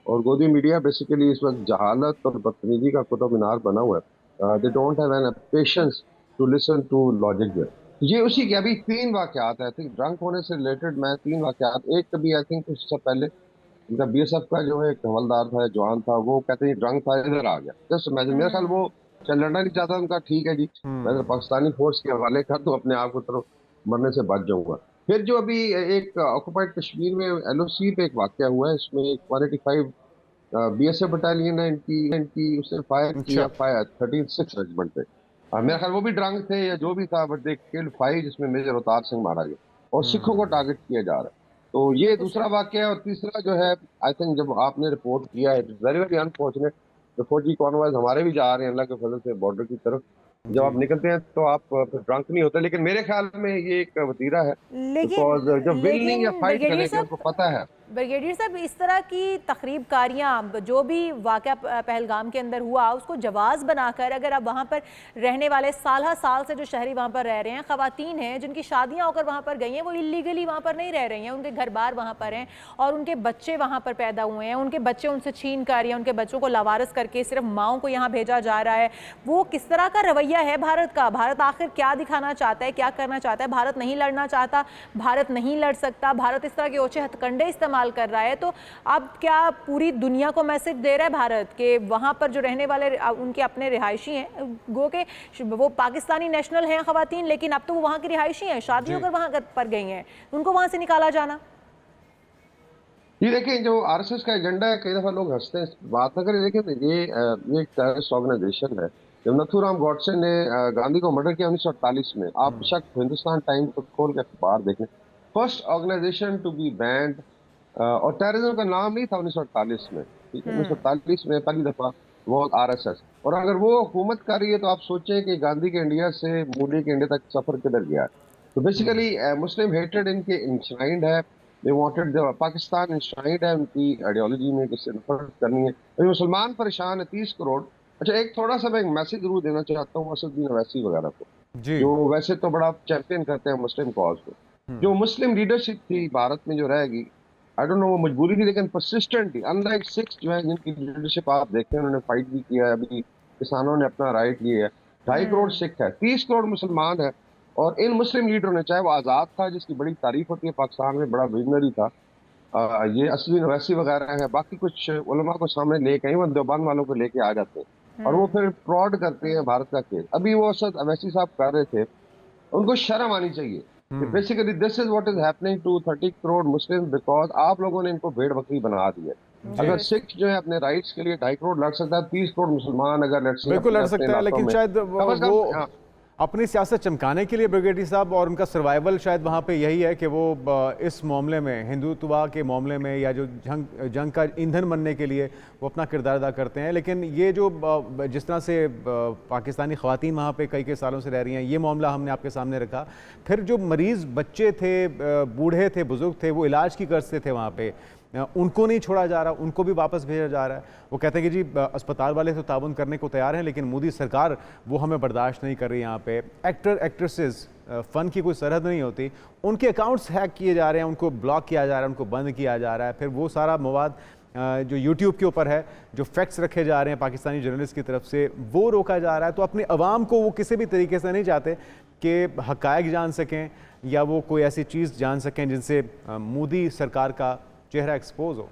और गोदी मीडिया बेसिकली इस वक्त जहालत और बदतमीजी का कुतुब मीनार बना हुआ है। They don't have an patience to listen to logic. ये उसी के अभी 3 वाकयात है। आई थिंक ड्रंक होने से रिलेटेड मैं 3 वाकयात, एक कभी आई थिंक उससे पहले इनका बीएसएफ का जो है एक हवलदार था, जवान था, वो कहते हैं ड्रंक था, इधर आ गया। जस्ट इमेजिन, मेरे ख्याल वो लड़ना नहीं चाहता। उनका ठीक है जी, मैं तो पाकिस्तानी फोर्स के हवाले कर दूं अपने आप को, तरफ मरने से बच जाऊंगा। फिर जो अभी एक ऑक्युपाइड कश्मीर में एलओसी पे एक वाकया हुआ है, इसमें 185 बीएसएफ बटालियन है इनकी उसने फायर किया 36 रेजिमेंट पे। मेरा ख्याल वो भी ड्रंक थे या जो भी था, बट दे किल्ड 5, जिसमें मेजर अवतार सिंह मारा गया और सिखों को टारगेट किया जा रहा है। तो ये दूसरा वाकया है। और तीसरा जो है, आई थिंक जब आपने रिपोर्ट किया है, वेरी वेरी अनफॉर्चुनेट, फौजी कॉन्वॉयज हमारे भी जा रहे हैं अल्लाह के फजल से बॉर्डर की तरफ। जब आप निकलते हैं तो आप फिर ड्रंक नहीं होते, लेकिन मेरे ख्याल में ये एक वतीरा है। बिकॉज जब विल नहीं या फाइट करने के उनको पता है। ब्रिगेडियर साहब, इस तरह की तखरीबकारियाँ जो भी वाक़या पहलगाम के अंदर हुआ, उसको जवाज़ बनाकर अगर अब वहाँ पर रहने वाले साल से जो शहरी वहाँ पर रह रहे हैं, ख़वातीन हैं जिनकी शादियाँ होकर वहाँ पर गई हैं, वो इलीगली वहाँ पर नहीं रह रही हैं, उनके घर बार वहाँ पर हैं और उनके बच्चे वहाँ पर पैदा हुए हैं, उनके बच्चे उनसे छीन कर या उनके बच्चों को लावारिस करके सिर्फ माओं को यहाँ भेजा जा रहा है। वो किस तरह का रवैया है भारत का? भारत आखिर क्या दिखाना चाहता है, क्या करना चाहता है? भारत नहीं लड़ना चाहता, भारत नहीं लड़ सकता, भारत इस तरह के ओछे हथकंडे इस्तेमाल कर रहा है। तो अब क्या पूरी दुनिया को मैसेज दे रहा है भारत के वहां पर जो रहने वाले उनके अपने रिहायशी हैं, गो के वो पाकिस्तानी नेशनल हैं खवातीन, लेकिन अब तो वो वहां की रिहायशी हैं, शादी होकर वहां पर गई हैं, उनको वहां से निकाला जाना? ये देखिए, जो आरएसएस का एजेंडा है, कई दफा लोग हंसते हैं बात ना करें, लेकिन ये एक टेररिस्ट ऑर्गेनाइजेशन है। जब नथुराम गॉडसे ने गांधी को मर्डर किया 1948 में, आप बेशक हिंदुस्तान टाइम को खोल के अखबार देख लें, first organisation to be banned, और टेररिज्म का नाम नहीं था 1948 में, ठीक है। 1948 में पहली दफा वो आरएसएस, और अगर वो हुकूमत कर रही है तो आप सोचें कि गांधी के इंडिया से मोदी के इंडिया तक सफर किधर गया है। तो बेसिकली मुस्लिम हेट्रेड इनके इंश्राइंड है। दे वांटेड पाकिस्तान इंश्राइंड है उनकी आइडियोलॉजी में, किससे नफरत करनी है। तो मुसलमान परेशान है 30 करोड़। अच्छा, एक थोड़ा सा मैं एक मैसेज जरूर देना चाहता हूँ असदुद्दीन अवैसी वगैरह को, जो वैसे तो बड़ा चैंपियन करते हैं मुस्लिम कॉज को। जो मुस्लिम लीडरशिप थी भारत में जो रहेगी, आई डोंट नो वो मजबूरी थी लेकिन परसिस्टेंटली, अनलाइक सिक्स जो है जिनकी लीडरशिप आप देखते हैं, उन्होंने फाइट भी किया है, अभी किसानों ने अपना राइट लिया है। 2.5 करोड़ सिख है, 30 करोड़ मुसलमान है, और इन मुस्लिम लीडरों ने, चाहे वो आज़ाद था जिसकी बड़ी तारीफ होती है पाकिस्तान में, बड़ा विजनरी था, ये असदुद्दीन अवैसी वगैरह है, बाकी कुछ उलमा को सामने लेके आई, वो देवबंद वालों को लेके आ जाते हैं और वो फिर फ्रॉड करते हैं भारत का केस। अभी वो असद अवैसी साहब कर रहे थे, उनको शर्म आनी चाहिए। Basically this is what is happening to 30 crore Muslim, because आप लोगों ने इनको भेड़ बकरी बना दिया। अगर सिख जो है अपने राइट्स के लिए 2.5 करोड़ लड़ सकता है, 30 करोड़ मुसलमान अगर बिल्कुल लड़ सकता है, लेकिन शायद वो अपनी सियासत चमकाने के लिए ब्रिगेडियर साहब, और उनका सर्वाइवल शायद वहाँ पे यही है कि वो इस मामले में, हिंदुत्व के मामले में या जो जंग का ईंधन बनने के लिए वो अपना किरदार अदा करते हैं। लेकिन ये जो जिस तरह से पाकिस्तानी ख़वातीन वहाँ पे कई सालों से रह रही हैं, ये मामला हमने आपके सामने रखा। फिर जो मरीज़ बच्चे थे, बूढ़े थे, बुज़ुर्ग थे, वो इलाज की गर्ज से थे वहाँ पे, उनको नहीं छोड़ा जा रहा, उनको भी वापस भेजा जा रहा है। वो कहते हैं कि जी अस्पताल वाले तो ताउन करने को तैयार हैं, लेकिन मोदी सरकार वो हमें बर्दाश्त नहीं कर रही। यहाँ पे एक्टर एक्ट्रेसेस, फ़न की कोई सरहद नहीं होती, उनके अकाउंट्स हैक किए जा रहे हैं, उनको ब्लॉक किया जा रहा है, उनको बंद किया जा रहा है। फिर वो सारा मवाद जो यूट्यूब के ऊपर है, जो फैक्ट्स रखे जा रहे हैं पाकिस्तानी जर्नलिस्ट की तरफ से, वो रोका जा रहा है। तो अपनी आवाम को वो किसी भी तरीके से नहीं चाहते कि हक़ाइक़ जान सकें या वो कोई ऐसी चीज़ जान सकें जिनसे मोदी सरकार का चेहरा एक्सपोज हो?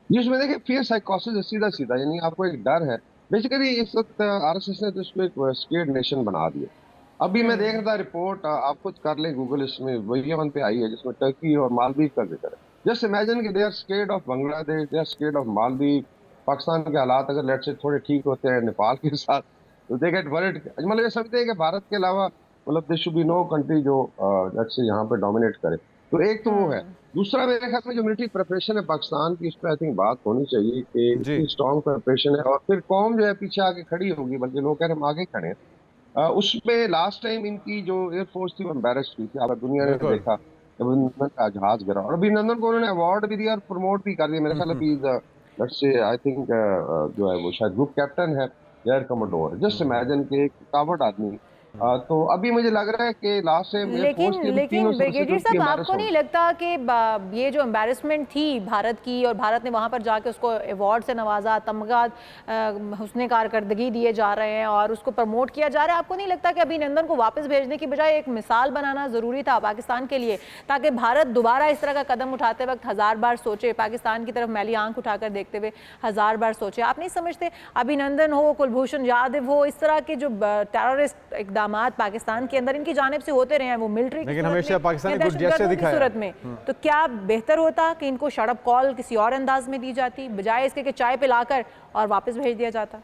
जिसमें देखिए फियर साइकोसिस सीधा सीधा, यानी आपको एक डर है बेसिकली। इस वक्त आरएसएस ने तो इसको एक स्केर्ड नेशन बना दिया। अभी मैं देख रहा था रिपोर्ट, आप खुद कर लें गूगल, इसमें वही वन पे आई है जिसमें टर्की और मालदीव का जिक्र है। जस्ट इमेजिन कि they are scared of Bangladesh, they are scared of Maldives. Pakistan के हालात अगर लेट से थोड़े ठीक होते हैं नेपाल के साथ, तो दे गेट वरिड। मतलब ये समझते हैं कि भारत के अलावा मतलब there should be no country जो लेट से यहाँ पे डोमिनेट करे। तो एक तो वो है। दूसरा मेरे ख्याल में जो मिलिट्री प्रिपरेशन है पाकिस्तान की, इस पर आई थिंक बात होनी चाहिए कि इतनी स्ट्रॉन्ग प्रिपरेशन है और फिर कौम जो है पीछे आके खड़ी होगी, बल्कि लोग कह रहे हैं हम आगे खड़े हैं। उसमें लास्ट टाइम इनकी जो एयरफोर्स थी वो एम्बेरस हुई थी, आप दुनिया ने देखा जब अभिनंदन का जहाज गिरा, और अभिनंदन को उन्होंने अवार्ड भी दिया और प्रमोट भी कर दिया। मेरे ख्याल अभी लेट्स से आई थिंक जो है वो शायद ग्रुप कैप्टन है, एयर कमोडोर। जस्ट इमेजिन के एक कावड़ आदमी। तो अभी मुझे लग रहा है कि लास्ट टाइम लेकिन ब्रिगेडियर साहब, आपको नहीं लगता कि ये जो एम्बैरेसमेंट थी भारत की, और भारत ने वहाँ पर जाके उसको अवार्ड से नवाजा, तमगा हुस्ने कारकर्दगी दिए जा रहे हैं और उसको प्रमोट किया जा रहा है, आपको नहीं लगता कि अभिनंदन को वापस भेजने की बजाय एक मिसाल बनाना ज़रूरी था पाकिस्तान के लिए, ताकि भारत दोबारा इस तरह का कदम उठाते वक्त हज़ार बार सोचे, पाकिस्तान की तरफ मैली आंख उठाकर देखते हुए हज़ार बार सोचे? आप नहीं समझते अभिनंदन हो, कुलभूषण जाधव हो, इस तरह के जो टेररिस्ट इकदाम पाकिस्तान के अंदर इनकी जानिब से होते रहे हैं, वो मिलिट्री लेकिन हमेशा पाकिस्तान ने कुछ जैसे दिखाया सूरत में, तो क्या बेहतर होता कि इनको शड़प कॉल किसी और अंदाज में दी जाती बजाय इसके कि चाय पिलाकर और वापस भेज दिया जाता?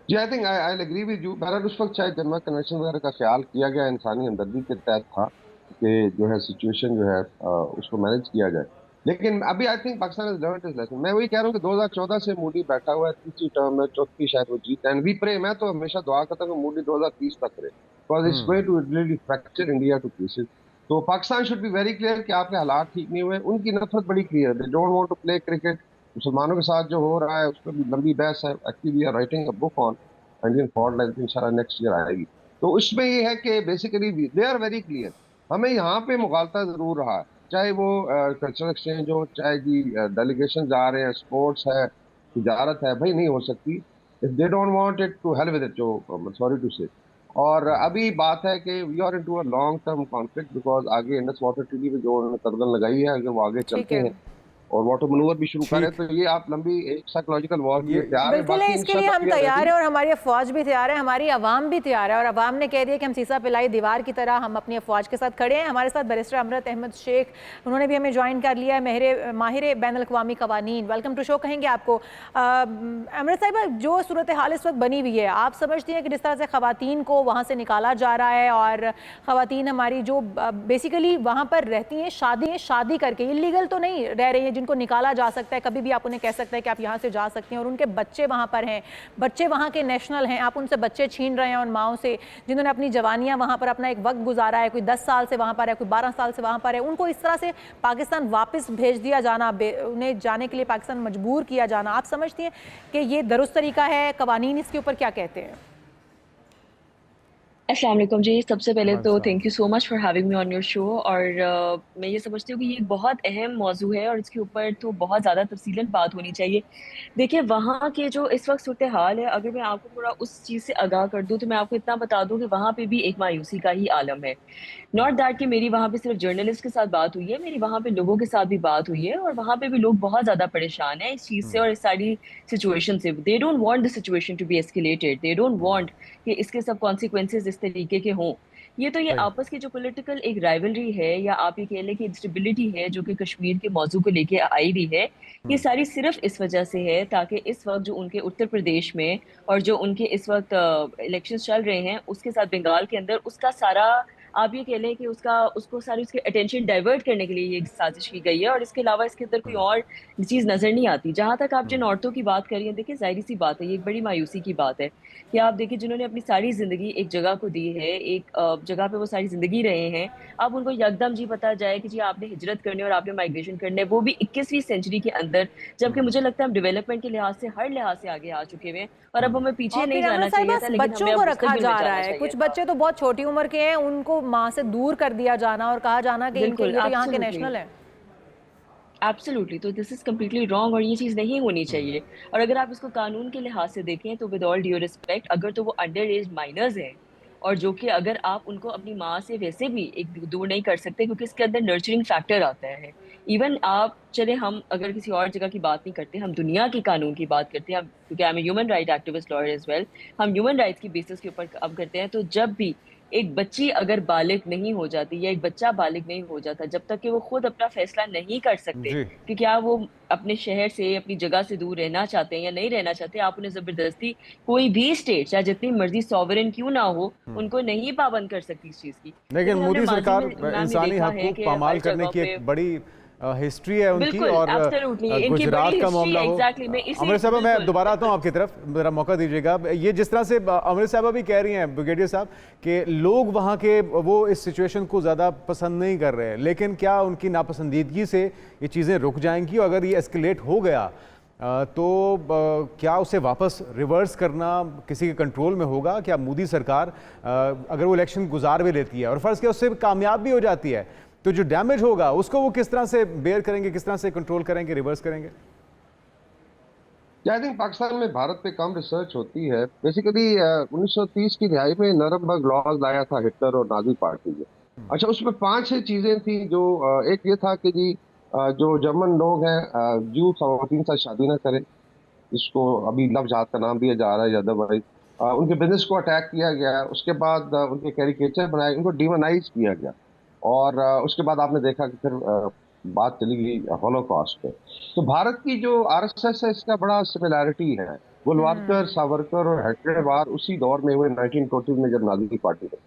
जी, I think I agree with you. बहरहाल उस वक्त शायद जनवा कन्वेंशन वगैरह का ख्याल किया गया, इंसानी हमदर्दी के तहत था कि जो है सिचुएशन जो है उसको मैनेज किया जाए। लेकिन अभी I think Pakistan has learned his lesson. मैं वही कह रहा हूँ कि 2014 से मोदी बैठा हुआ है, तीसरी टर्म में, चौथी शायद वो जीत, एंड वी प्रे। मैं तो हमेशा दुआ करता हूँ कि मोदी 2030 तक रहे, because it's going to really fracture India to pieces. तो Pakistan should be very clear कि आपके हालात ठीक नहीं हुए। उनकी नफरत बड़ी क्लियर है, they don't want to play cricket. मुसलमानों के साथ जो हो रहा है उस पर भी लंबी बहस है। Actually we are writing a book on Indian fault line, इंशाल्लाह नेक्स्ट ईयर आएगी। तो उसमें ये है कि basically they are very clear. हमें यहाँ पे मुगालता जरूर रहा है, चाहे वो कल्चरल एक्सचेंज हो, चाहे जी डेलीगेशन जा रहे हैं, स्पोर्ट्स है, तिजारत है, भाई नहीं हो सकती if they don't want it to hell with it, जो सॉरी टू से। और अभी बात है कि we are into a long term conflict, because आगे इंडस वाटर ट्रीटी पे जो उन्होंने कदम लगाई है, अगर वो आगे चलते हैं और वाटर मनूवर भी शुरू करें तो ये आप लंबी एक साइकोलॉजिकल वॉर के लिए तैयार है। बिल्कुल है, इसके लिए हम तैयार हैं और हमारी अफवाज भी तैयार है, हमारी अवाम भी तैयार है, और अवाम ने कह दिया कि हम सीसा पिलाई दीवार की तरह हम अपनी अफवाज के साथ खड़े हैं। हमारे साथ बैरिस्टर अमरत अहमद शेख, उन्होंने भी हमें ज्वाइन कर लिया है, माहिर बैन अल-अक़वामी क़वानीन। वेलकम टू शो कहेंगे आपको। अमरत साहिबा, जो सूरत हाल इस वक्त बनी हुई है, आप समझती हैं कि जिस तरह से ख़वातीन को वहाँ से निकाला जा रहा है और ख़वातीन हमारी जो बेसिकली वहाँ पर रहती हैं शादी करके, इलीगल तो नहीं रह रही हैं, जिनको निकाला जा सकता है, कभी भी आप उन्हें कह सकते हैं कि आप यहाँ से जा सकती हैं, और उनके बच्चे वहाँ पर हैं, बच्चे वहाँ के नेशनल हैं, आप उनसे बच्चे छीन रहे हैं उन माओं से जिन्होंने अपनी जवानियाँ वहाँ पर अपना एक वक्त गुजारा है, कोई 10 साल से वहाँ पर है, कोई 12 साल से वहाँ पर है, उनको इस तरह से पाकिस्तान वापस भेज दिया जाना, उन्हें जाने के लिए पाकिस्तान मजबूर किया जाना, आप समझती हैं कि ये दुरुस्त तरीका है? कवानीन इसके ऊपर क्या कहते हैं? अस्सलाम वालेकुम जी। सबसे पहले तो thank you so much for having me on your show. और मैं ये समझती हूँ कि ये एक बहुत अहम मौजू है और इसके ऊपर तो बहुत ज़्यादा तफसीलन बात होनी चाहिए। देखिए, वहाँ के जो इस वक्त सूरत हाल है, अगर मैं आपको थोड़ा उस चीज़ से आगाह कर दूँ तो मैं आपको इतना बता दूँ कि वहाँ पे भी एक मायूसी का ही आलम है। नॉट दैट कि मेरी वहाँ पे सिर्फ जर्नलिस्ट के साथ बात हुई है, मेरी वहाँ पे लोगों के साथ भी बात हुई है, और वहाँ पे भी लोग बहुत ज़्यादा परेशान हैं इस चीज़ से और इस सारी सिचुएशन से। They don't want the situation to be escalated, they don't want कि इसके सब कॉन्सिक्वेंसेज इस तरीके के हों। ये आपस की जो पॉलिटिकल एक राइवलरी है, या आप ये कह लें कि इंस्टेबिलिटी है जो कि कश्मीर के मौजू को लेके आई हुई है, ये सारी सिर्फ इस वजह से है ताकि इस वक्त जो उनके उत्तर प्रदेश में और जो उनके इस वक्त इलेक्शंस चल रहे हैं, उसके साथ बंगाल के अंदर उसका सारा आप ये कह लें कि उसको सारी उसकी अटेंशन डाइवर्ट करने के लिए ये साजिश की गई है, और इसके अलावा इसके अंदर कोई और चीज़ नज़र नहीं आती। जहाँ तक आप जिन औरतों की बात कर रही हैं, देखिए ज़ाहिर सी बात है, ये एक बड़ी मायूसी की बात है कि आप देखिए जिन्होंने अपनी सारी ज़िंदगी एक जगह को दी है, एक जगह पे वो सारी ज़िंदगी रहे हैं, अब उनको यकदम जी पता जाए कि जी आपने हिजरत करनी है और आपने माइग्रेशन करना है, वो भी 21वीं सेंचुरी के अंदर, जबकि मुझे लगता है हम डेवलपमेंट के लिहाज से हर लिहाज से आगे आ चुके हैं और अब हमें पीछे नहीं जाना चाहिए था, लेकिन बच्चों को रखा जा रहा है। कुछ बच्चे तो बहुत छोटी उम्र के हैं, उनको माँ से दूर कर दिया जाना और कहा जाना कि ये तो यहाँ के नेशनल है। एब्सोल्युटली, तो दिस इज़ कम्प्लीटली रॉन्ग और ये चीज़ नहीं होनी चाहिए। और अगर आप इसको कानून के लिहाज से देखें तो विद ऑल ड्यू रिस्पेक्ट, अगर तो वो अंडर एज माइनर्स हैं और जो कि अगर आप उनको अपनी माँ से वैसे भी एक दूर नहीं कर सकते क्योंकि इसके अंदर नर्चरिंग फैक्टर आता है। इवन आप चले, हम अगर किसी और जगह की बात नहीं करते, हम दुनिया के कानून की बात करते हैं, क्योंकि I am human right activist lawyer as well, हम ह्यूमन राइट्स की बेसिस के ऊपर अब करते हैं। तो जब भी एक बच्ची अगर बालिग नहीं हो जाती या एक बच्चा बालिग नहीं हो जाता, जब तक कि वो खुद अपना फैसला नहीं कर सकते जी कि क्या वो अपने शहर से, अपनी जगह से दूर रहना चाहते हैं या नहीं रहना चाहते, आप उन्हें जबरदस्ती कोई भी स्टेट चाहे जितनी मर्जी सॉवरेन क्यों ना हो, उनको नहीं पाबंद कर सकती इस चीज की। लेकिन हमने मोदी माजी सरकार में मैम ये इंसानी देखा है हकूक कि पामाल हर करने जगह की पे एक बड़ी हिस्ट्री है उनकी। बिल्कुल और एब्सोल्युटली इनकी गुजरात बड़ी का हिस्ट्री मामला हो, एग्जैक्टली मैं इसी अमृत साहब मैं बिल्कुल दोबारा आता हूँ आपकी तरफ, मेरा मौका दीजिएगा। ये जिस तरह से अमृत साहब भी कह रही हैं ब्रिगेडियर साहब कि लोग वहाँ के वो इस सिचुएशन को ज़्यादा पसंद नहीं कर रहे हैं, लेकिन क्या उनकी नापसंदीदगी से ये चीज़ें रुक जाएंगी? और अगर ये एस्केलेट हो गया तो क्या उसे वापस रिवर्स करना किसी के कंट्रोल में होगा? क्या मोदी सरकार अगर वो इलेक्शन गुजार भी लेती है और फ़र्ज़ किया उससे कामयाब भी हो जाती है, तो जो डैमेज होगा उसको वो किस तरह से बेयर करेंगे, किस तरह से कंट्रोल करेंगे, रिवर्स करेंगे? आई थिंक पाकिस्तान में भारत पे कम रिसर्च होती है। बेसिकली 1930 की दिहाई में नरमबर्ग लॉज लाया था हिटलर और नाजी पार्टी ने। अच्छा, उसमें 5-6 चीजें थी जो एक ये था कि जी जो जर्मन लोग हैं जू खवातीन से शादी ना करें, जिसको अभी नवजात का नाम दिया जा रहा है अदरवाइज। उनके बिजनेस को अटैक किया गया। उसके बाद उनके कैरिकेचर बनाए, उनको डिमोनाइज किया गया। और उसके बाद आपने देखा कि फिर बात चली गई हॉलोकॉस्ट पे। तो भारत की जो आरएसएस है इसका बड़ा सिमिलैरिटी है। गोलवालकर, सावरकर और हेडगेवार उसी दौर में हुए 1920 में जब नाजी पार्टी ने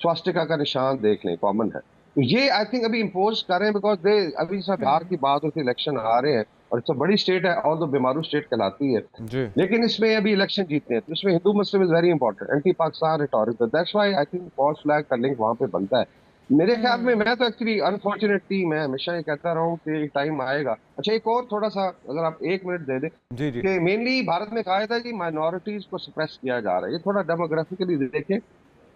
स्वास्तिका का निशान देख लें, कॉमन है। तो ये आई थिंक अभी इम्पोज कर रहे हैं बिकॉज दे अभी सब बिहार की बात होती है, इलेक्शन आ रहे हैं और इट्स बड़ी स्टेट है, ऑल दो बीमारू स्टेट कहलाती है, जी लेकिन इसमें अभी इलेक्शन जीतने हैं। तो इसमें Hindu Muslim is very important, anti Pakistan rhetoric, that's why I think false flag का लिंक वहां पे बनता है। मेरे ख्याल में, मैं तो एक्चुअली अनफॉर्चुनेट टीम है, हमेशा ये कहता रहा हूँ कि एक टाइम आएगा। अच्छा, एक और थोड़ा सा अगर आप 1 मिनट दे दें जी जी कि मेनली भारत में कहा था कि माइनॉरिटीज को सप्रेस किया जा रहा है। ये थोड़ा डेमोग्राफिकली देखें,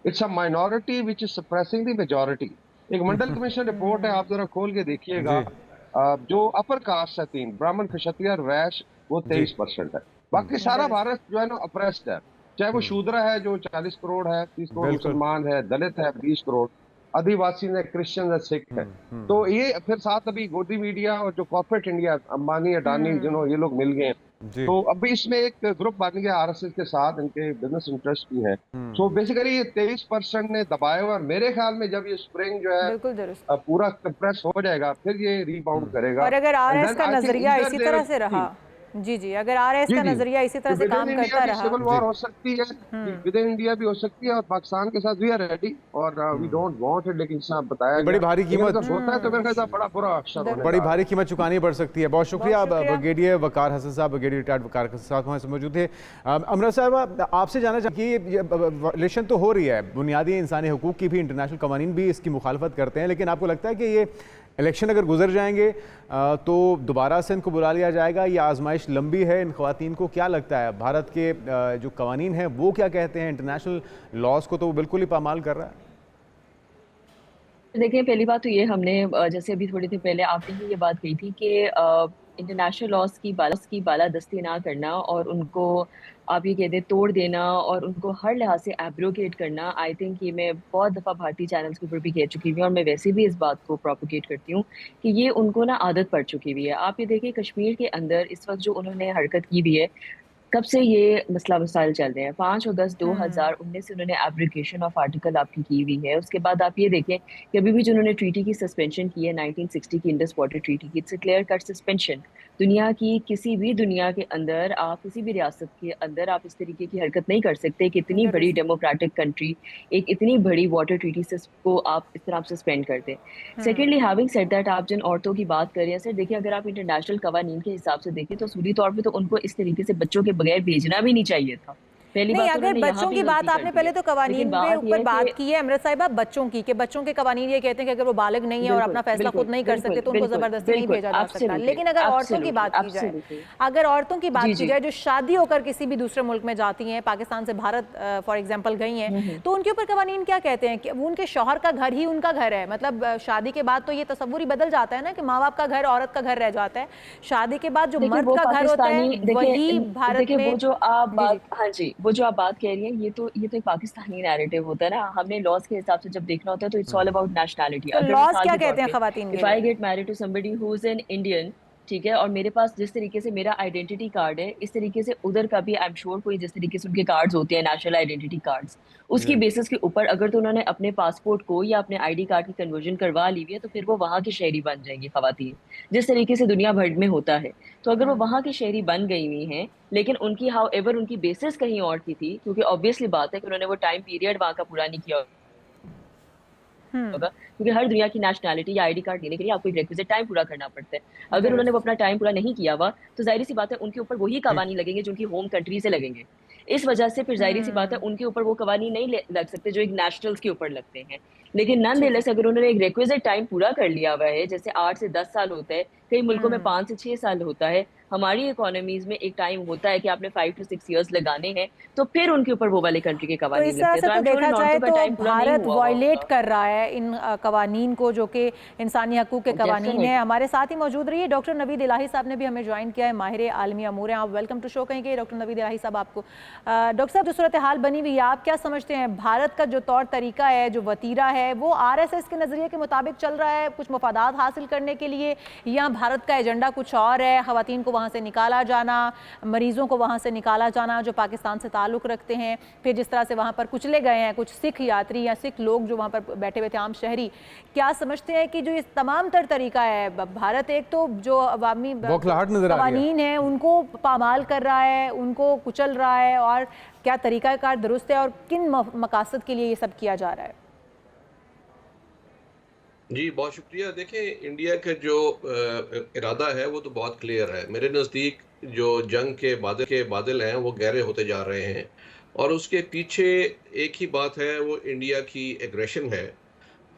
it's a minority which is suppressing the majority. एक मंडल कमीशन रिपोर्ट है, आप जरा खोल के देखिएगा। जी जो अपर कास्ट है 3 ब्राह्मण, क्षत्रिय और वैश्य, वो जी 23% है। बाकी सारा भारत जो है ना अप्रेस्ड है, चाहे वो शूद्र है जो 40 करोड़ है, 30 करोड़ बिल्कुल मुसलमान है, दलित है 20 करोड़, आदिवासी है, क्रिश्चियन है, सिख है। तो ये फिर साथ अभी गोदी मीडिया और जो कॉर्पोरेट इंडिया, अंबानी, अडानी, ये लोग मिल गए हैं। जी तो अभी इसमें एक ग्रुप बन गया आरएसएस के साथ, इनके बिजनेस इंटरेस्ट भी है। तो बेसिकली ये 23% ने दबाया हुआ। और मेरे ख्याल में जब ये स्प्रिंग जो है बिल्कुल दुरुस्त। पूरा कंप्रेस हो जाएगा, फिर ये रिबाउंड करेगा। और अगर And आरएस then का I think नजरिया either इसी they तरह will से रहा, जी जी, अगर आरएस जी का जी नजरिया इसी तरह से विद इन काम इंडिया करता भी रहा, सिविल वॉर हो सकती है, विद इन इंडिया भी हो सकती है, और पाकिस्तान के साथ वी आर रेडी और वी डोंट वांट इट, लेकिन साहब बताया बड़ी गया, भारी लेकिन कीमत अगर होता है तो मेरे ख्याल से बड़ा बुरा अक्षर होने बड़ी वाला भारी है। कीमत चुकानी पड़ सकती है। बहुत शुक्रिया बहुत शुक्रिया। ब्रिगेडियर वकार हसन साहब, ब्रिगेडियर रिटायर्ड वकार हसन साहब हमारे साथ मौजूद थे। अमृत साहब, आपसे जानना चाहिए कि इलेक्शन तो हो रही है, बुनियादी इंसानी हकूक़ की भी इंटरनेशनल कवानीन भी इसकी मुखालफत करते हैं, लेकिन आपको लगता है कि ये इलेक्शन अगर गुजर जाएंगे तो दोबारा से इनको बुला लिया जाएगा? ये आजमाइश लंबी है इन खवातीन को? क्या लगता है भारत के जो कवानीन हैं वो क्या कहते हैं? इंटरनेशनल लॉज को तो वो बिल्कुल ही पामाल कर रहा है। देखिए, पहली बात तो ये, हमने जैसे अभी थोड़ी देर पहले आपने ही ये बात कही थी कि इंटरनेशनल लॉज की बालादस्ती ना करना और उनको आप ये कह दें तोड़ देना और उनको हर लिहाज से एब्रोगेट करना। आई थिंक ये मैं बहुत दफ़ा भारतीय चैनल्स के ऊपर भी कह चुकी हुई हूँ और मैं वैसे भी इस बात को प्रोपोगेट करती हूँ कि ये उनको ना आदत पड़ चुकी हुई है। आप ये देखिए, कश्मीर के अंदर इस वक्त जो उन्होंने हरकत की हुई है, कब से ये मसला मसाइल चल रहे हैं। 5 अगस्त 2019 से उन्होंने एब्रिकेशन ऑफ आर्टिकल आपकी की हुई है। उसके बाद आप ये देखें कि अभी भी जो उन्होंने ट्रीटी की सस्पेंशन की है 1960 की इंडस वाटर ट्रीटी की, it's a clear cut suspension. दुनिया की किसी भी दुनिया के अंदर, आप किसी भी रियासत के अंदर आप इस तरीके की हरकत नहीं कर सकते कि इतनी बड़ी डेमोक्रेटिक कंट्री एक इतनी बड़ी वाटर ट्रीटी से को आप इस तरह सस्पेंड कर दें। सेकेंडली, हैविंग सेड दैट, आप जिन औरतों की बात कर रहे हैं सर, देखिए अगर आप इंटरनेशनल कवानीन के हिसाब से देखें तो सूदी तौर पर तो उनको इस तरीके से बच्चों के बगैर भेजना भी नहीं चाहिए था। पहली नहीं, बात तो अगर उन्होंने यहाँ बच्चों पे की बात गलती कर आपने दी पहले है। तो लेकिन कवानीन पे बात ये ऊपर है बात कि की है अमृत साहिबा, बच्चों की, कि बच्चों के कवानीन ये कहते हैं कि अगर वो बालिग नहीं है और बिल्कुल अपना फैसला बिल्कुल खुद नहीं कर सकते बिल्कुल तो उनको बिल्कुल जबरदस्ती नहीं बिल्कुल भेजा जा सकता। एब्सोल्युटली लेकिन अगर औरतों की एब्सोल्युटली बात की जाए, एब्सोल्युटली अगर औरतों की जी बात की जी जाए जो शादी होकर किसी भी दूसरे मुल्क में जाती हैं, पाकिस्तान से भारत फॉर एग्जाम्पल गई हैं, तो उनके ऊपर कवानीन क्या कहते हैं कि वो उनके शौहर का घर ही उनका घर है? मतलब शादी के बाद तो ये तस्वुर ही बदल जाता है ना कि माँ बाप का घर औरत का घर रह जाता है। शादी के बाद जो देखिए मर्द वो का घर होता है पाकिस्तानी वही भारत देखिए वो में। जो आप जी जी। बात हाँ जी वो जो आप बात कह रही हैं ये तो एक पाकिस्तानी नैरेटिव होता है ना। हमने लॉज के हिसाब से जब देखना होता है तो इट्स ऑल अबाउट नेशनैलिटी। तो अगर लॉज मिसाल क्या के तौर कहते हैं पे खवातीन के इफ आई लिए? Get married to somebody who is an Indian, ठीक है, और मेरे पास जिस तरीके से मेरा आइडेंटिटी कार्ड है इस तरीके से उधर का भी आई एम श्योर कोई जिस तरीके से उनके कार्ड्स होते हैं नेशनल आइडेंटिटी कार्ड्स, उसकी बेसिस के ऊपर अगर तो उन्होंने अपने पासपोर्ट को या अपने आईडी कार्ड की कन्वर्जन करवा ली हुई है तो फिर वो वहां की शहरी बन जाएंगी खवातीन, जिस तरीके से दुनिया भर में होता है। तो अगर वो वहां की शहरी बन गई हुई हैं लेकिन उनकी हाउ एवर उनकी बेसिस कहीं और की थी, क्योंकि ऑब्वियसली बात है कि उन्होंने वो टाइम पीरियड वहां का पूरा नहीं किया होगा, क्योंकि हर दुनिया की नेशनैलिटी या आईडी कार्ड लेने के लिए आपको एक रिक्विजिट टाइम पूरा करना पड़ता है। अगर उन्होंने वो अपना टाइम पूरा नहीं किया हुआ तो जाहिर सी बात है उनके ऊपर वही कवानी लगेंगे जो उनकी होम कंट्री से लगेंगे। इस वजह से फिर जाहिर सी बात है उनके ऊपर वो कवानी नहीं लग सकते जो एक नेशनल्स के ऊपर लगते हैं। लेकिन नन ठीक है। लेस अगर उन्होंने एक रिक्विजिट टाइम पूरा कर लिया हुआ है, जैसे 8 से 10 साल होता है, कई मुल्कों में 5 से 6 साल होता है, हमारी इकोनॉमीज में एक टाइम होता है कि आपने 5 to 6 इयर्स लगाने हैं, तो फिर उनके ऊपर वो वाले कंट्री के तो कवानीन इस तरह लगते हैं। से तो आई तो एम श्योर देखा इन जाए औरतों का तो टाइम पूरा नहीं भारत हुआ वायलेट होगा। कर रहा है इन कवानीन को जो कि इंसानी हकूक के कवानीन है। डेफिनेट हमारे साथ ही मौजूद रही है डॉक्टर नवीद इलाही साहब ने भी हमें ज्वाइन किया है, माहिर आलमी अमूर हैं। आप वेलकम टू शो कहेंगे डॉक्टर नवीद इलाही साहब आपको। डॉक्टर साहब, जो सूरत हाल बनी हुई है आप क्या समझते हैं, भारत का जो तौर तरीका है, जो वतीरा है, वो आरएसएस के नज़रिए के मुताबिक चल रहा है कुछ मफादात हासिल करने के लिए, या भारत का एजेंडा कुछ और है, खवातीन को वहाँ से निकाला जाना, मरीजों को वहाँ से निकाला जाना जो पाकिस्तान से ताल्लुक़ रखते हैं, फिर जिस तरह से वहाँ पर कुचले गए हैं कुछ सिख यात्री या सिख लोग जो वहाँ पर बैठे हुए थे आम शहरी, क्या समझते हैं कि जो ये तमाम तर तरीका है, भारत एक तो जो अवामी बौखलाहट नजर आ रही है, कवानीन है उनको पामाल कर रहा है, उनको कुचल रहा है, और क्या तरीक़ाकार दुरुस्त है और किन मकासद के लिए ये सब किया जा रहा है? जी बहुत शुक्रिया। देखें, इंडिया का जो इरादा है वो तो बहुत क्लियर है। मेरे नज़दीक जो जंग के बादल हैं वो गहरे होते जा रहे हैं, और उसके पीछे एक ही बात है, वो इंडिया की एग्रेशन है।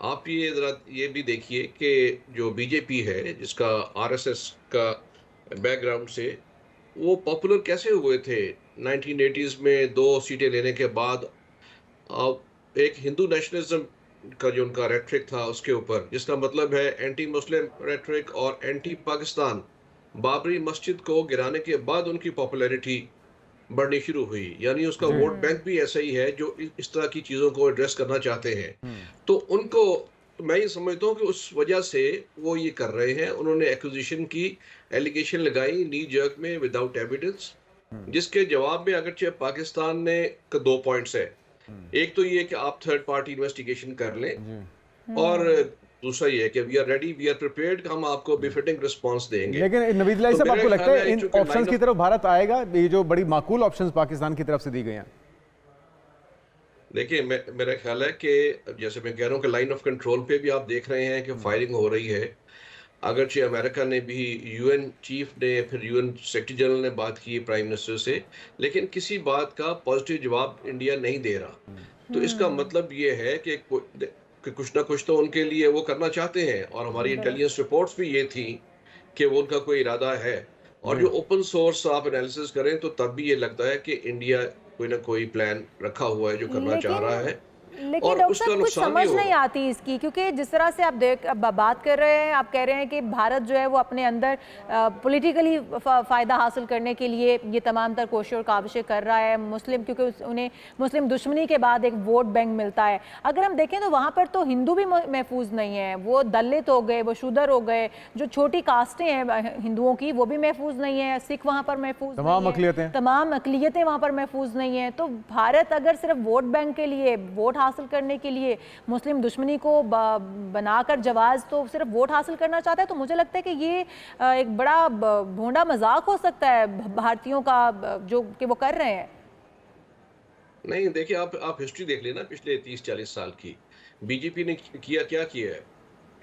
आप ये ज़रा ये भी देखिए कि जो बीजेपी है जिसका आरएसएस का बैकग्राउंड से, वो पॉपुलर कैसे हुए थे 1980s में 2 सीटें लेने के बाद। एक हिंदू नेशनलिज्म का जो उनका रेट्रिक था उसके ऊपर, जिसका मतलब है एंटी मुस्लिम रेट्रिक और एंटी पाकिस्तान। बाबरी मस्जिद को गिराने के बाद उनकी पॉपुलैरिटी बढ़नी शुरू हुई, यानी उसका वोट बैंक भी ऐसा ही है जो इस तरह की चीज़ों को एड्रेस करना चाहते हैं। तो उनको मैं ये समझता हूँ कि उस वजह से वो ये कर रहे हैं। उन्होंने एक्विजिशन की एलिगेशन लगाई नी जर्क में विदाउट एविडेंस, जिसके जवाब में अगरचे पाकिस्तान ने 2 पॉइंट्स है। एक तो ये कि आप थर्ड पार्टी इन्वेस्टिगेशन कर लें, और दूसरा ये है कि we are ready, we are prepared, हम आपको बिफिटिंग रिस्पांस देंगे। लेकिन नवीद इलाही तो साहब, आपको मेरा लगता है ख्याल है इन चूंकि ऑप्शंस की तरफ भारत आएगा, ये जो बड़ी माकूल ऑप्शंस पाकिस्तान की तरफ से दी गई हैं? देखिए, मेरा ख्याल है कि जैसे मैं कह रहा हूँ कि लाइन ऑफ कंट्रोल पे भी आप देख रहे हैं कि फायरिंग हो रही है। अगरचे अमेरिका ने भी, यूएन चीफ ने, फिर यूएन सेक्रेटरी जनरल ने बात की प्राइम मिनिस्टर से, लेकिन किसी बात का पॉजिटिव जवाब इंडिया नहीं दे रहा। तो इसका मतलब ये है कि कुछ ना कुछ तो उनके लिए वो करना चाहते हैं, और हमारी इंटेलिजेंस रिपोर्ट्स भी ये थी कि वो उनका कोई इरादा है। और जो ओपन सोर्स आप एनालिसिस करें तो तब भी ये लगता है कि इंडिया कोई ना कोई प्लान रखा हुआ है जो करना चाह रहा है। लेकिन और डॉक्टर उसका साहब कुछ नुकसान समझ भी नहीं होगा। आती इसकी, क्योंकि जिस तरह से आप बात कर रहे हैं, आप कह रहे हैं कि भारत जो है वो अपने अंदर पॉलिटिकली फ़ायदा हासिल करने के लिए ये तमाम तर कोशिश और काविशें कर रहा है, मुस्लिम, क्योंकि उन्हें मुस्लिम दुश्मनी के बाद एक वोट बैंक मिलता है। अगर हम देखें तो वहाँ पर तो हिंदू भी महफूज नहीं है, वो दलित हो गए, वो शूदर हो गए, जो छोटी कास्टें हैं हिंदुओं की वो भी महफूज नहीं है, सिख वहाँ पर महफूज तमाम अक़लियतें तमाम अक़लियतें वहाँ पर महफूज नहीं है। तो भारत अगर सिर्फ वोट बैंक के लिए, वोट हासिल करने के लिए मुस्लिम दुश्मनी को बनाकर जवाज तो सिर्फ वोट हासिल करना चाहता है, तो मुझे लगता है कि ये एक बड़ा भोंडा मजाक हो सकता है भारतीयों का जो कि वो कर रहे हैं। नहीं, देखिए, आप हिस्ट्री देख लेना पिछले 30-40 साल की। बीजेपी ने क्या किया है,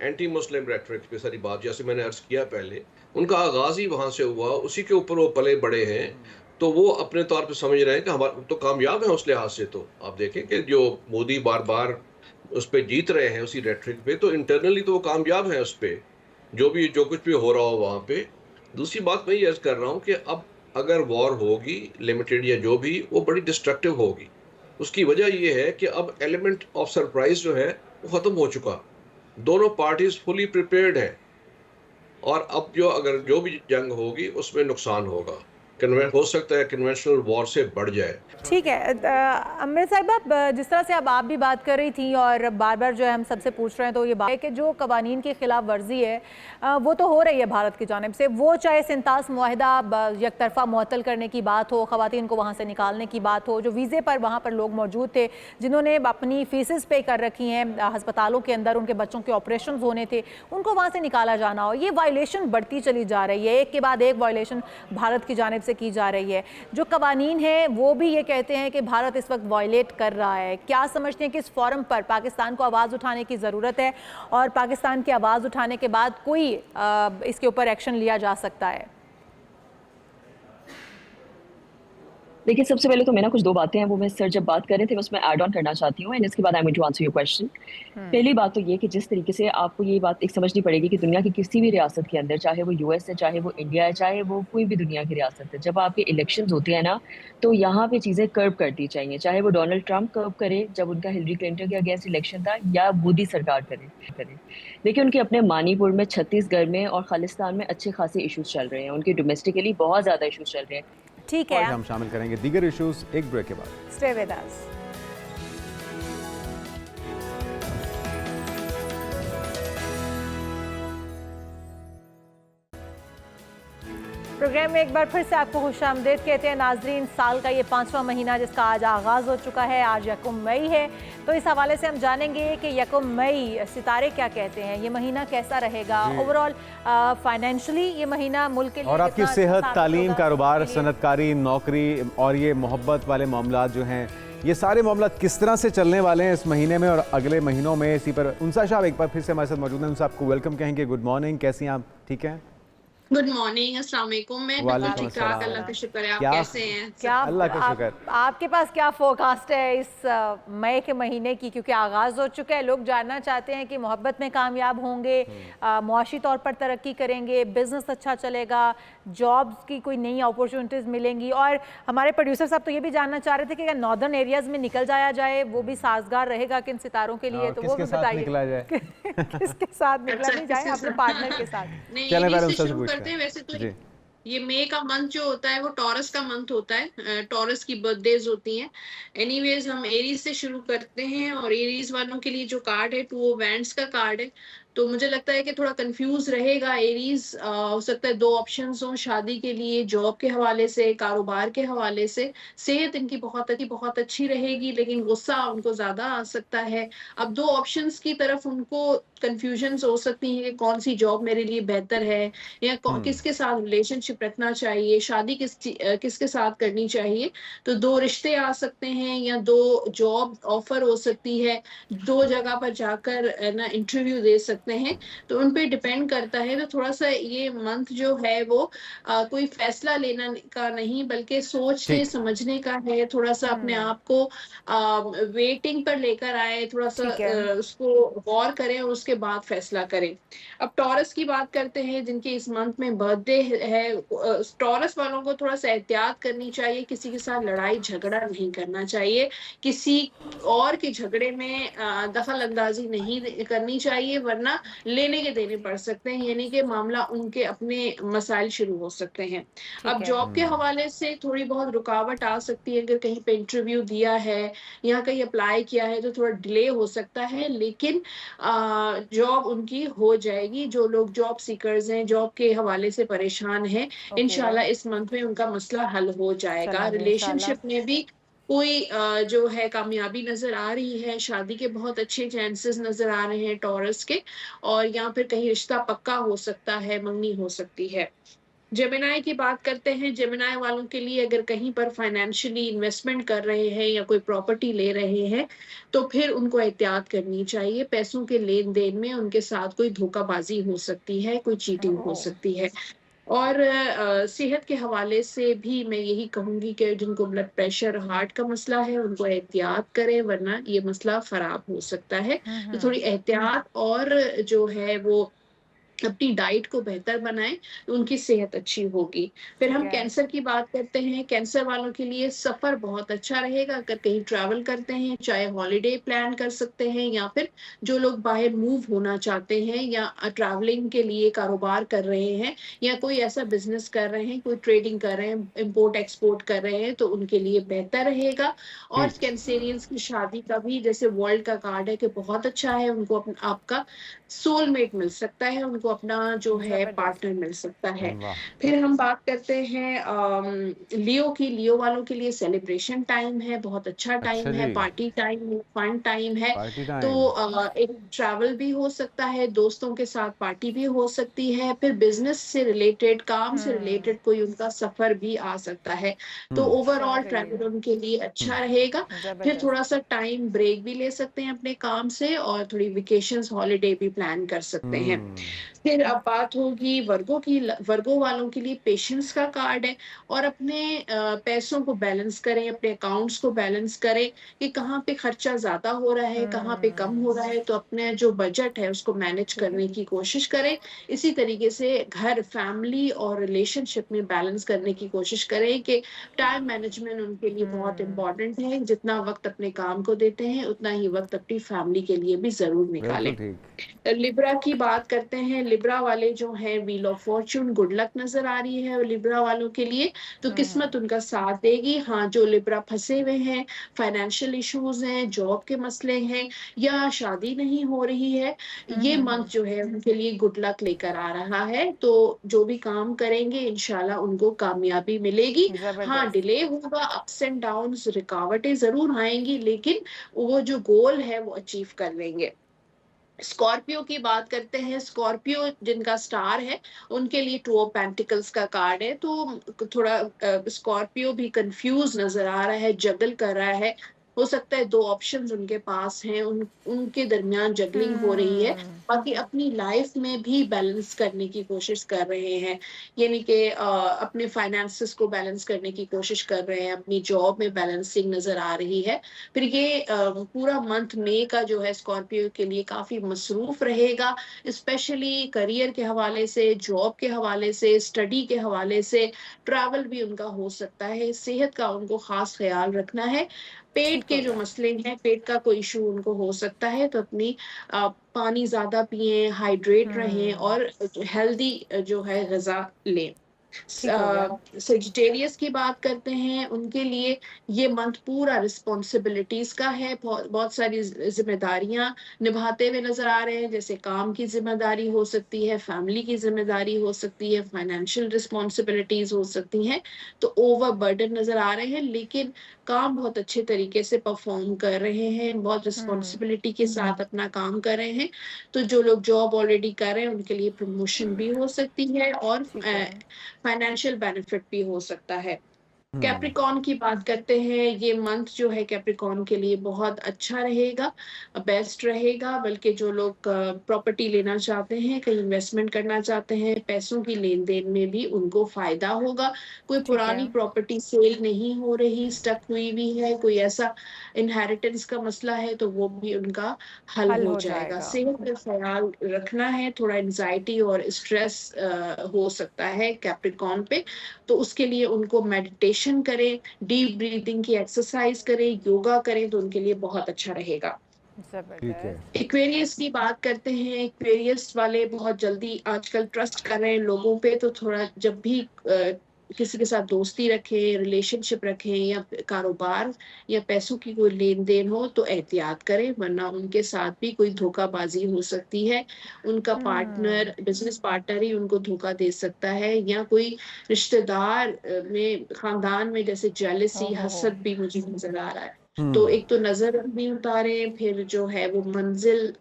एंटी मुस्लिम रेटरिक पे सारी बात, जैसे मैंने अर्ज किया पहले, उनका आगाज ही वहां से हुआ, उसी के ऊपर वो पले बड़े हैं। तो वो अपने तौर पे समझ रहे हैं कि हमारा तो कामयाब है उस लिहाज से। तो आप देखें कि जो मोदी बार-बार उस पे जीत रहे हैं उसी रेटरिक पे, तो इंटरनली तो वो कामयाब हैं उस पे, जो कुछ भी हो रहा हो वहाँ पे। दूसरी बात मैं ये अर्ज़ कर रहा हूँ कि अब अगर वॉर होगी लिमिटेड या जो भी, वो बड़ी डिस्ट्रक्टिव होगी। उसकी वजह ये है कि अब एलिमेंट ऑफ सरप्राइज़ जो है वो ख़त्म हो चुका। दोनों पार्टीज़ फुली प्रिपेयर्ड हैं और अब अगर जो भी जंग होगी उसमें नुकसान होगा। हो सकता है कन्वेंशनल वॉर से बढ़ जाए। ठीक है अमृत साहिबा, जिस तरह से अब आप भी बात कर रही थी और बार बार जो है हम सबसे पूछ रहे हैं, तो ये बात है कि जो कवानीन की खिलाफ वर्जी है वो तो हो रही है भारत की जानिब से। वो चाहे सिंतास मुआहिदा एक तरफा मुअत्तल करने की बात हो, ख़वातीन को वहाँ से निकालने की बात हो, जो वीज़े पर वहाँ पर लोग मौजूद थे जिन्होंने अपनी फ़ीसेस पे कर रखी हैं हस्पतालों के अंदर, उनके बच्चों के ऑपरेशन होने थे, उनको वहाँ से निकाला जाना हो, ये वायलेशन बढ़ती चली जा रही है। एक के बाद एक वायलेशन भारत की जानिब से की जा रही है। जो कवानीन है वो भी ये कहते हैं कि भारत इस वक्त वायलेट कर रहा है। क्या समझते हैं कि इस फोरम पर पाकिस्तान को आवाज़ उठाने की ज़रूरत है और पाकिस्तान की आवाज़ उठाने के बाद कोई इसके ऊपर एक्शन लिया जा सकता है? देखिए, सबसे पहले तो मैं ना कुछ 2 बातें हैं वो मैं सर जब बात कर रहे थे उसमें ऐड ऑन करना चाहती हूँ एंड इसके बाद I am going to answer your question. पहली बात तो ये कि जिस तरीके से आपको ये बात एक समझनी पड़ेगी कि दुनिया की किसी भी रियासत के अंदर, चाहे वो यूएस है, चाहे वो इंडिया है, चाहे वो कोई भी दुनिया की रियासत है, जब आपके इलेक्शंस होते हैं ना, तो यहाँ पे चीज़ें कर्व करनी चाहिए। चाहे वो डोनाल्ड ट्रंप कर्व करे जब उनका हिलरी क्लिंटन के अगेंस्ट इलेक्शन था, या मोदी सरकार करे। देखिए, उनके अपने मणिपुर में, छत्तीसगढ़ में और खालिस्तान में अच्छे खासे इशूज़ चल रहे हैं। उनके डोमेस्टिकली बहुत ज़्यादा इशूज़ चल रहे हैं। ठीक है, हम शामिल करेंगे दीगर इश्यूज एक ब्रेक के बाद। Stay with us. प्रोग्राम में एक बार फिर से आपको खुशामदीद कहते हैं नाजरीन। साल का ये 5वां महीना जिसका आज आगाज़ हो चुका है, आज यकम मई है, तो इस हवाले से हम जानेंगे कि यकम मई सितारे क्या कहते हैं, ये महीना कैसा रहेगा ओवरऑल फाइनेंशियली, ये महीना मुल्क के लिए और आपकी सेहत, तालीम, कारोबार, सनतकारी, नौकरी और ये मोहब्बत वाले मामला जो हैं, ये सारे मामला किस तरह से चलने वाले हैं इस महीने में और अगले महीनों में। इसी पर उनसा साहब एक बार फिर से हमारे साथ मौजूद हैं। उनसे आपको वेलकम कहेंगे। गुड मॉर्निंग, कैसी हैं आप? ठीक हैं? गुड मॉर्निंग, अस्सलाम वालेकुम। मैं बिल्कुल ठीक ठाक, अल्लाह का शुक्र है। आप कैसे हैं? क्या अल्लाह का शुक्र। आपके पास क्या फोरकास्ट है इस मई के महीने की, क्योंकि आगाज़ हो चुका है, लोग जानना चाहते हैं कि मोहब्बत में कामयाब होंगे, मुआशी तौर पर तरक्की करेंगे, बिजनेस अच्छा चलेगा, जॉब्स की कोई नई अपॉर्चुनिटीज़ मिलेंगी। और हमारे प्रोड्यूसर साहब तो ये भी जानना चाह रहे थे कि अगर नॉर्दर्न एरियाज़ में निकल जाया जाए वो भी साजगार रहेगा किन सितारों के लिए, तो वो भी बताइए किसके साथ निकला नहीं जाए, अपने पार्टनर के साथ। वैसे तो ये मई का मंथ जो होता है वो टॉरस का मंथ होता है, टॉरस की बर्थडेज होती हैं। एनीवेज हम एरीज से शुरू करते हैं और एरीज वालों के लिए जो कार्ड है 2 वैंड्स का कार्ड है, तो मुझे लगता है कि थोड़ा कंफ्यूज रहेगा एरीज। हो सकता है 2 ऑप्शंस हों शादी के लिए, जॉब के हवाले से, कारोबार के हवाले से। सेहत इनकी बहुत अच्छी रहेगी लेकिन गुस्सा उनको ज्यादा आ सकता है। अब 2 ऑप्शंस की तरफ उनको कंफ्यूजन्स हो सकती है कि कौन सी जॉब मेरे लिए बेहतर है या किसके साथ रिलेशनशिप रखना चाहिए, शादी किसके साथ करनी चाहिए। तो 2 रिश्ते आ सकते हैं या 2 जॉब ऑफर हो सकती है, 2 जगह पर जाकर ना इंटरव्यू दे सकते हैं, तो उन पे डिपेंड करता है। तो थोड़ा सा ये मंथ जो है वो कोई फैसला लेना का नहीं बल्कि सोचने समझने का है। थोड़ा सा अपने आप को वेटिंग पर लेकर आए, थोड़ा सा उसको गौर करें और उसके बाद फैसला करें। अब टॉरस की बात करते हैं जिनके इस मंथ में बर्थडे है। टॉरस वालों को थोड़ा सा एहतियात करनी चाहिए, किसी के साथ लड़ाई झगड़ा नहीं करना चाहिए, किसी और के झगड़े में दखल अंदाजी नहीं करनी चाहिए, वरना लेने के देने पड़ सकते हैं, यानी कि मामला उनके अपने मसाइल शुरू हो सकते हैं। अब जॉब के हवाले से थोड़ी बहुत रुकावट आ सकती है। अगर कहीं पे इंटरव्यू दिया है या कहीं अप्लाई किया है तो थोड़ा डिले हो सकता है, लेकिन जॉब उनकी हो जाएगी। जो लोग जॉब सीकर्स हैं, जॉब के हवाले से परेशान हैं, इंशाल्लाह इस मंथ में उनका मसला हल हो जाएगा। रिलेशनशिप में भी कोई जो है कामयाबी नजर आ रही है, शादी के बहुत अच्छे चांसेस नजर आ रहे हैं टॉरस के, और यहाँ फिर कहीं रिश्ता पक्का हो सकता है, मंगनी हो सकती है। जेमिनाई की बात करते हैं। जेमिनाई वालों के लिए अगर कहीं पर फाइनेंशियली इन्वेस्टमेंट कर रहे हैं या कोई प्रॉपर्टी ले रहे हैं तो फिर उनको एहतियात करनी चाहिए। पैसों के लेन देन में उनके साथ कोई धोखाबाजी हो सकती है, कोई चीटिंग हो सकती है। और सेहत के हवाले से भी मैं यही कहूँगी कि जिनको ब्लड प्रेशर, हार्ट का मसला है, उनको एहतियात करें, वरना ये मसला ख़राब हो सकता है। तो थोड़ी एहतियात और जो है वो अपनी डाइट को बेहतर बनाएं, तो उनकी सेहत अच्छी होगी। फिर ठीक हम है। कैंसर की बात करते हैं। कैंसर वालों के लिए सफ़र बहुत अच्छा रहेगा। अगर कहीं ट्रैवल करते हैं, चाहे हॉलिडे प्लान कर सकते हैं, या फिर जो लोग बाहर मूव होना चाहते हैं या ट्रैवलिंग के लिए कारोबार कर रहे हैं, या कोई ऐसा बिजनेस कर रहे हैं, कोई ट्रेडिंग कर रहे हैं, इम्पोर्ट एक्सपोर्ट कर रहे हैं, तो उनके लिए बेहतर रहेगा। और ठीक। कैंसेरियंस की शादी का भी जैसे वर्ल्ड का कार्ड है कि बहुत अच्छा है, उनको आपका सोलमेट मिल सकता है, उनको अपना जो है जबरदस्त। पार्टनर मिल सकता है। वाह। फिर हम बात करते हैं लियो की। लियो वालों के लिए सेलिब्रेशन टाइम है, बहुत अच्छा अच्छा टाइम है, जी। पार्टी टाइम है, फन टाइम है। पार्टी तो टाइम। एक ट्रैवल भी हो सकता है, दोस्तों के साथ पार्टी भी हो सकती है, फिर बिजनेस से रिलेटेड, काम से रिलेटेड कोई उनका सफर भी आ सकता है। तो हम्म। ओवरऑल सही है। ट्रैवल उनके लिए अच्छा हम्म। रहेगा। फिर जबरदस्त। थोड़ा सा टाइम ब्रेक भी ले सकते हैं अपने काम से, और थोड़ी वेकेशंस, हॉलिडे भी प्लान कर सकते हैं। हम्म। फिर अब बात होगी वर्गों की। वर्गों वालों के लिए पेशेंस का कार्ड है, और अपने पैसों को बैलेंस करें, अपने अकाउंट्स को बैलेंस करें कि कहाँ पे खर्चा ज्यादा हो रहा है, कहाँ पे कम हो रहा है। तो अपने जो बजट है उसको मैनेज ठीक है। करने की कोशिश करें। इसी तरीके से घर, फैमिली और रिलेशनशिप में बैलेंस करने की कोशिश करें कि टाइम मैनेजमेंट उनके लिए बहुत इंपॉर्टेंट है। जितना वक्त अपने काम को देते हैं, उतना ही वक्त अपनी फैमिली के लिए भी जरूर बिल्कुल निकालें। ठीक। लिब्रा की बात करते हैं। लिब्रा वाले जो हैं, wheel of Fortune, good luck नजर आ रही है लिब्रा वालों के लिए। तो किस्मत उनका साथ देगी। हाँ, जो लिब्रा फंसे हुए हैं, फाइनेंशियल इश्यूज हैं, जॉब के मसले हैं, या शादी नहीं हो रही है, ये मंथ जो है उनके लिए गुड लक लेकर आ रहा है। तो जो भी काम करेंगे इंशाल्लाह उनको कामयाबी मिलेगी। हाँ, जबरदस्त। डिले होगा, अप्स एंड डाउन्स, रुकावटें जरूर आएंगी, लेकिन वो जो गोल है वो अचीव कर लेंगे। स्कॉर्पियो की बात करते हैं। स्कॉर्पियो जिनका स्टार है, उनके लिए टू ऑफ पेंटिकल्स का कार्ड है। तो थोड़ा स्कॉर्पियो भी कंफ्यूज नजर आ रहा है, जगल कर रहा है। हो सकता है दो ऑप्शंस उनके पास हैं, उनके दरमियान जगलिंग हो रही है। बाकी अपनी लाइफ में भी बैलेंस करने की कोशिश कर रहे हैं, यानी कि अपने फाइनेंसेस को बैलेंस करने की कोशिश कर रहे हैं, अपनी जॉब में बैलेंसिंग नजर आ रही है। फिर ये पूरा मंथ मई का जो है स्कॉर्पियो के लिए काफी मसरूफ रहेगा, स्पेशली करियर के हवाले से, जॉब के हवाले से, स्टडी के हवाले से। ट्रैवल भी उनका हो सकता है। सेहत का उनको खास ख्याल रखना है। पेट ठीक के जो होगा। मसले हैं, पेट का कोई इशू उनको हो सकता है, तो अपनी पानी ज्यादा पिए, हाइड्रेट रहें, और हेल्दी जो है गजा लें। ठीक हो गया। सेजिटेरियस की बात करते हैं। उनके लिए ये मंथ पूरा रिस्पॉन्सिबिलिटीज का है, बहुत बहुत सारी जिम्मेदारियां निभाते हुए नजर आ रहे हैं। जैसे काम की जिम्मेदारी हो सकती है, फैमिली की जिम्मेदारी हो सकती है, फाइनेंशियल रिस्पॉन्सिबिलिटीज हो सकती हैं। तो ओवर बर्डन नजर आ रहे हैं, लेकिन काम बहुत अच्छे तरीके से परफॉर्म कर रहे हैं, बहुत रिस्पॉन्सिबिलिटी के साथ अपना काम कर रहे हैं। तो जो लोग जॉब ऑलरेडी कर रहे हैं, उनके लिए प्रमोशन भी हो सकती है, और ठीक है। फाइनेंशियल बेनिफिट भी हो सकता है। हम्म। कैप्रिकॉन की बात करते हैं। ये मंथ जो है कैप्रिकॉन के लिए बहुत अच्छा रहेगा, बेस्ट रहेगा। बल्कि जो लोग प्रॉपर्टी लेना चाहते हैं, कहीं इन्वेस्टमेंट करना चाहते हैं, पैसों की लेन देन में भी उनको फायदा होगा। कोई ठीक है। पुरानी प्रॉपर्टी सेल नहीं हो रही, स्टक हुई भी है, कोई ऐसा इनहेरिटेंस का मसला है, तो वो भी उनका हल हल हो हो जाएगा। जाएगा। सेहत का ख्याल रखना है, थोड़ा एंजाइटी और स्ट्रेस हो सकता है कैप्रिकॉन पे। तो उसके लिए उनको मेडिटेशन करें, डीप ब्रीदिंग की एक्सरसाइज करें, योगा करें, तो उनके लिए बहुत अच्छा रहेगा। ठीक है। जबरदस्त। एक्वेरियस की बात करते हैं। एक्वेरियस वाले बहुत जल्दी आजकल ट्रस्ट कर रहे हैं लोगों पे, तो थोड़ा जब भी किसी के साथ दोस्ती रखें, रिलेशनशिप रखें, या कारोबार या पैसों की कोई लेन देन हो, तो एहतियात करें, वरना उनके साथ भी कोई धोखाबाजी हो सकती है। उनका पार्टनर, बिजनेस पार्टनर ही उनको धोखा दे सकता है, या कोई रिश्तेदार में, खानदान में जैसे जेलसी, हो। हसद भी मुझे नजर आ रहा है। तो हम्म। एक तो नजर नहीं उतारे, फिर जो है वो मंजिल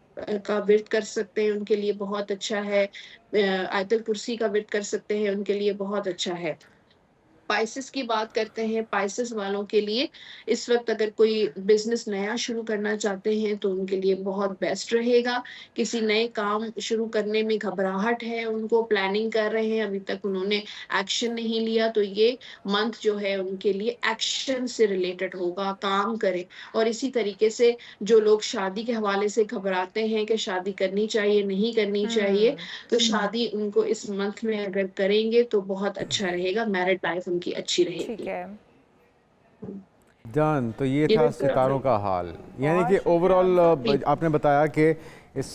का विर्द कर सकते हैं, उनके लिए बहुत अच्छा है। आयतल कुर्सी का विर्द कर सकते हैं, उनके लिए बहुत अच्छा है। स्पाइसेस की बात करते हैं, स्पाइसेस वालों के लिए इस वक्त अगर कोई बिजनेस नया शुरू करना चाहते हैं तो उनके लिए बहुत बेस्ट रहेगा। किसी नए काम शुरू करने में घबराहट है, उनको प्लानिंग कर रहे हैं, अभी तक उन्होंने एक्शन नहीं लिया, तो ये मंथ जो है उनके लिए एक्शन से रिलेटेड होगा, काम करें। और इसी तरीके से जो लोग शादी के हवाले से घबराते हैं कि शादी करनी चाहिए नहीं करनी चाहिए, तो शादी उनको इस मंथ में अगर करेंगे तो बहुत अच्छा रहेगा, मैरिड लाइफ उनकी अच्छी ठीक रहेगी। है। डन। तो ये ये था तो सितारों का हाल, यानी बहुत कि शुक्रिया ओवरऑल आपका। आपने बताया कि इस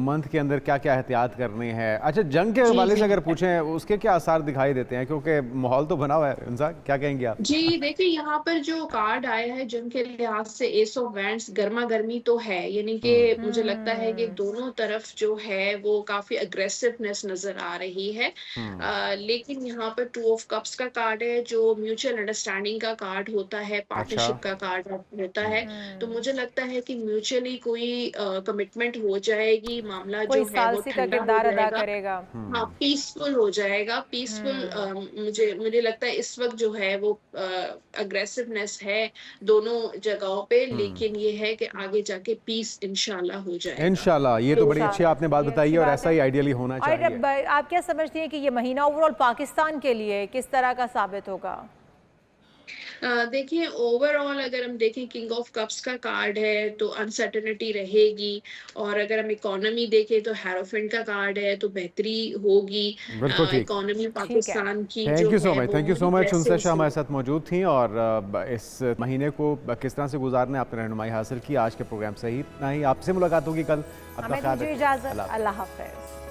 मंथ के अंदर क्या क्या एहतियात करनी है। अच्छा, जंग के हवाले से अगर पूछें उसके क्या आसार दिखाई देते हैं, क्योंकि माहौल तो बना हुआ है, इंसान क्या कहेंगे आप? जी देखिए, यहाँ पर जो कार्ड आया है जंग के लिहाज से एस ऑफ वैंड्स, गर्मा गर्मी तो है, यानी कि मुझे लगता है कि दोनों तरफ जो है वो काफी अग्रेसिवनेस नजर आ रही है। लेकिन यहाँ पर टू ऑफ कप्स का कार्ड है जो म्यूचुअल अंडरस्टैंडिंग का कार्ड होता है, पार्टनरशिप का कार्ड होता है। तो मुझे लगता है कि म्यूचुअली कोई कमिटमेंट हो जाएगी, मामला कोई जो है वो सालसी का ठंडा हो किरदार अदा जाएगा। करेगा। हाँ, पीसफुल हो जाएगा, पीसफुल। मुझे लगता है इस वक्त जो है वो अग्रेसिवनेस है दोनों जगहों पे, लेकिन ये है कि आगे जाके पीस इंशाल्लाह हो जाएगा। इंशाल्लाह। ये तो बड़ी अच्छी आपने बात ये बताई अच्छी है और बात ऐसा है। ही आइडियली होना और चाहिए। अब आप क्या समझती हैं कि ये महीना ओवरऑल पाकिस्तान के लिए किस तरह का साबित होगा? देखिए, ओवरऑल अगर हम देखें, किंग ऑफ कप्स का कार्ड है तो अनसर्टेनिटी रहेगी, और अगर हम इकोनॉमी देखें तो हेरोफेंट का कार्ड है तो बेहतरी होगी। बिल्कुल ठीक। इकोनॉमी पाकिस्तान की थैंक जो यू सो है मच, वो thank you so much. aggressive उनसे शाह हमारे होगी। साथ मौजूद थी और इस महीने को किस तरह से गुजारने आपने रहनुमाई हासिल की। आज के प्रोग्राम से ही इतना ही, आपसे मुलाकात होगी कल। अपना हमें ख्याल दीजिए रखिए। इजाजत। अल्लाह हाफ़िज़। अल्लाह हाफिज।